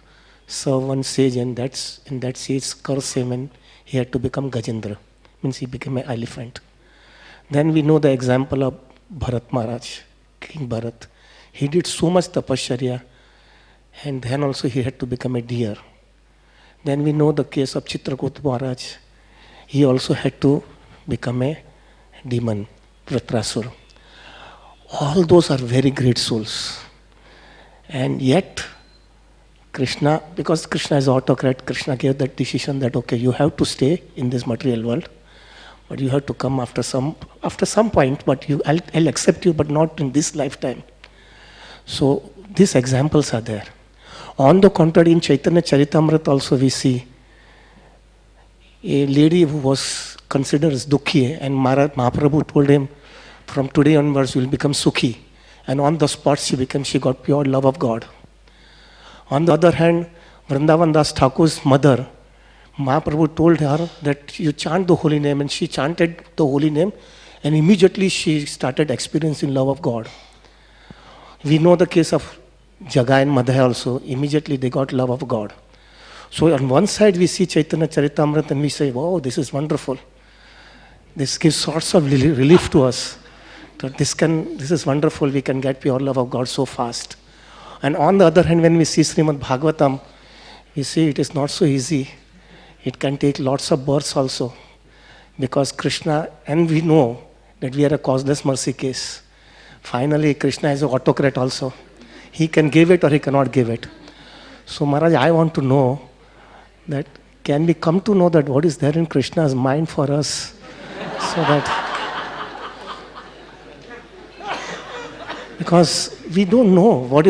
serve one sage, and that sage cursed him and he had to become Gajendra. Means he became an elephant. Then we know the example of Bharat Maharaj, King Bharat. He did so much tapasya and then also he had to become a deer. Then we know the case of Chitrakuta Maharaj. He also had to become a demon, Vritrasura. All those are very great souls. And yet, Krishna, because Krishna is autocrat, Krishna gave that decision that, okay, you have to stay in this material world, but you have to come after some point, but I'll accept you, but not in this lifetime. So these examples are there. On the contrary, in Chaitanya Charitamrita also we see a lady who was considered as Dukhi, and Mahaprabhu told him, from today onwards you will become Sukhi. And on the spot she got pure love of God. On the other hand, Vrindavan Das Thakur's mother, Mahaprabhu told her that you chant the holy name, and she chanted the holy name, and immediately she started experiencing love of God. We know the case of Jagai and Madhya also. Immediately they got love of God. So on one side we see Chaitanya Charitamrita and we say, wow, this is wonderful. This gives sorts of relief to us. That this is wonderful, we can get pure love of God so fast. And on the other hand, when we see Srimad Bhagavatam, we see it is not so easy. It can take lots of births also. Because Krishna, and we know that we are a causeless mercy case. Finally, Krishna is an autocrat also. He can give it or he cannot give it. So Maharaj, I want to know that can we come to know that what is there in Krishna's mind for us, so that, because we don't know what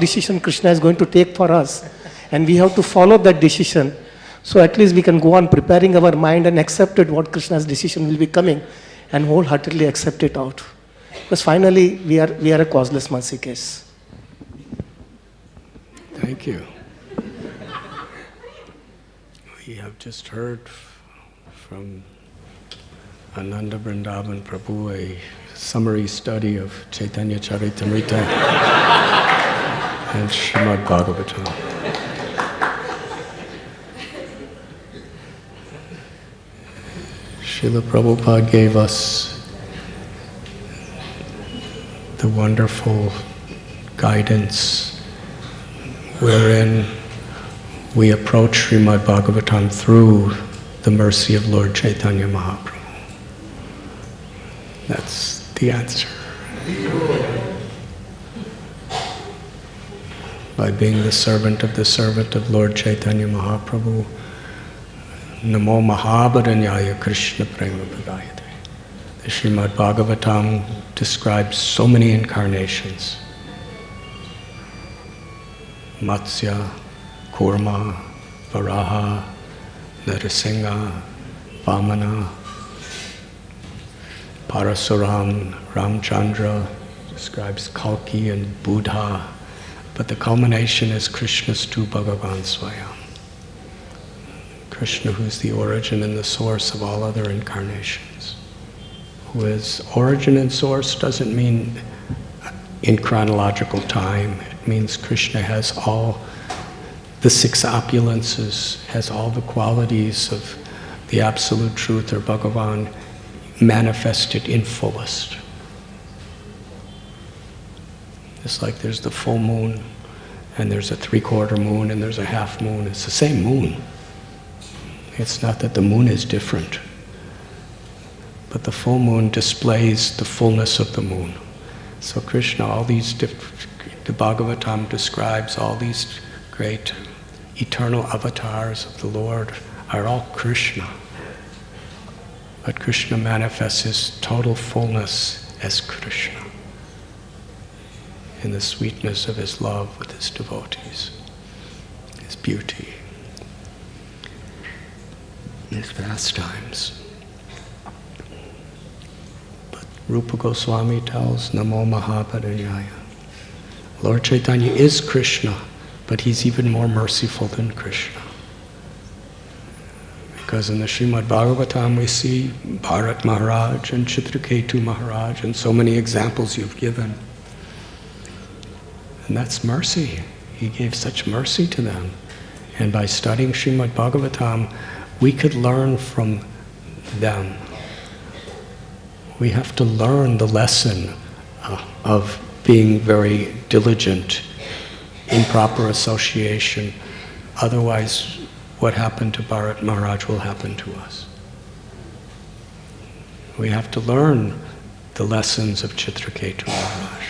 decision Krishna is going to take for us, and we have to follow that decision. So at least we can go on preparing our mind and accept it, what Krishna's decision will be coming, and wholeheartedly accept it out. Because finally we are a causeless mercy case. Thank you. We have just heard from Ananda Vrindavan Prabhu a summary study of Chaitanya Charitamrita and Srimad Bhagavatam. Srila Prabhupada gave us the wonderful guidance wherein we approach Srimad Bhagavatam through the mercy of Lord Chaitanya Mahaprabhu. That's the answer. By being the servant of Lord Chaitanya Mahaprabhu, Namo Mahabharanyaya Krishna Prema Bhagayate. The Srimad Bhagavatam describes so many incarnations. Matsya, Kurma, Varaha, Narasimha, Vamana, Parasuram, Ramchandra, describes Kalki and Buddha, but the culmination is Krishna's tu Bhagavan Swayam. Krishna, who is the origin and the source of all other incarnations. Who is origin and source doesn't mean in chronological time. It means Krishna has all the six opulences, has all the qualities of the absolute truth or Bhagavan manifested in fullest. It's like there's the full moon, and there's a three-quarter moon, and there's a half moon. It's the same moon. It's not that the moon is different, but the full moon displays the fullness of the moon. So Krishna, the Bhagavatam describes all these great eternal avatars of the Lord are all Krishna. But Krishna manifests his total fullness as Krishna in the sweetness of his love with his devotees, his beauty, his pastimes. But Rupa Goswami tells Namo Mahabharanyaya. Lord Chaitanya is Krishna, but he's even more merciful than Krishna. Because in the Srimad Bhagavatam we see Bharat Maharaj and Chitraketu Maharaj and so many examples you've given. And that's mercy. He gave such mercy to them. And by studying Srimad Bhagavatam, we could learn from them. We have to learn the lesson of being very diligent in proper association. Otherwise, what happened to Bharat Maharaj will happen to us. We have to learn the lessons of Chitraketu Maharaj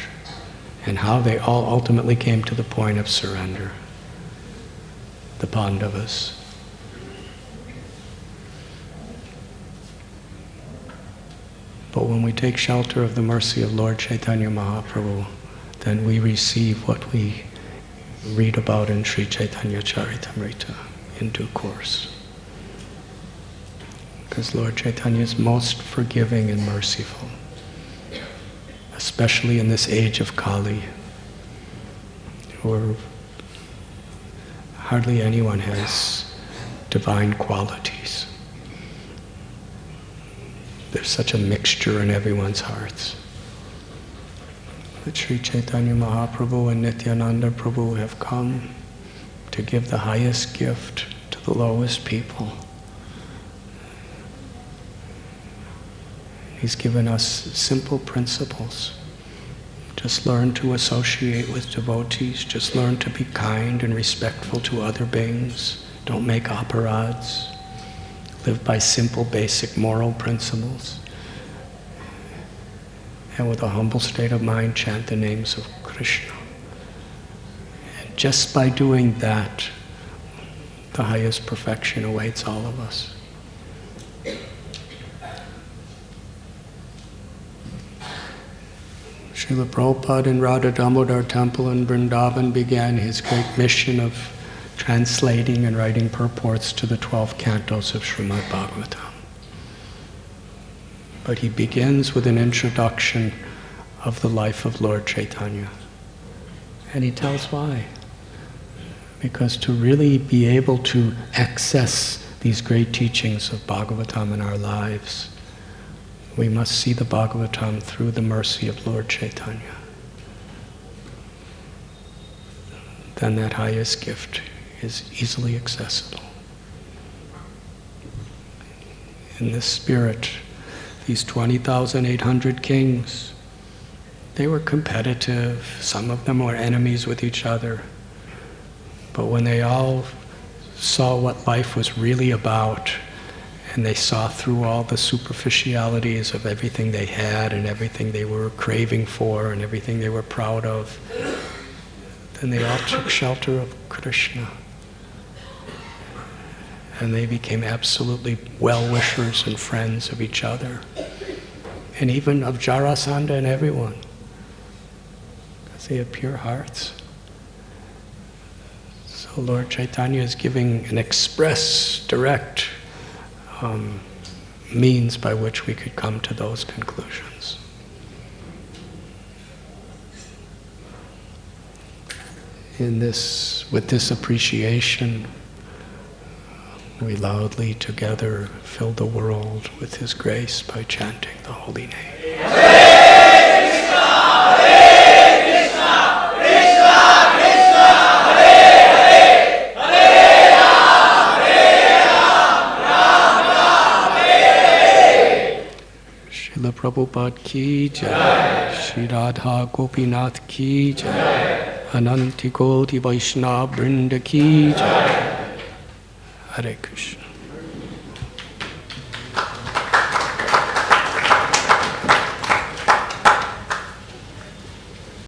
and how they all ultimately came to the point of surrender. The Pandavas. But when we take shelter of the mercy of Lord Chaitanya Mahaprabhu, then we receive what we read about in Sri Chaitanya Charitamrita in due course. Because Lord Chaitanya is most forgiving and merciful, especially in this age of Kali, where hardly anyone has divine qualities. There's such a mixture in everyone's hearts. But Sri Chaitanya Mahaprabhu and Nityananda Prabhu have come to give the highest gift to the lowest people. He's given us simple principles. Just learn to associate with devotees. Just learn to be kind and respectful to other beings. Don't make aparads. Live by simple, basic moral principles. And with a humble state of mind, chant the names of Krishna. And just by doing that, the highest perfection awaits all of us. Srila Prabhupada in Radha Damodar Temple in Vrindavan began his great mission of translating and writing purports to the 12 cantos of Srimad Bhagavatam. But he begins with an introduction of the life of Lord Chaitanya. And he tells why. Because to really be able to access these great teachings of Bhagavatam in our lives, we must see the Bhagavatam through the mercy of Lord Chaitanya. Then that highest gift is easily accessible. In this spirit, these 20,800 kings, they were competitive. Some of them were enemies with each other. But when they all saw what life was really about, and they saw through all the superficialities of everything they had and everything they were craving for and everything they were proud of, then they all took shelter of Krishna. And they became absolutely well-wishers and friends of each other. And even of Jarasandha and everyone. Because they had pure hearts. So Lord Chaitanya is giving an express, direct means by which we could come to those conclusions. With this appreciation, we loudly together fill the world with His grace by chanting the holy name. Srila Prabhupada ki jai, Shri Radha Gopinath ki jai, Ananti Koti Vaishnava Vrinda ki jai. Hare Krishna.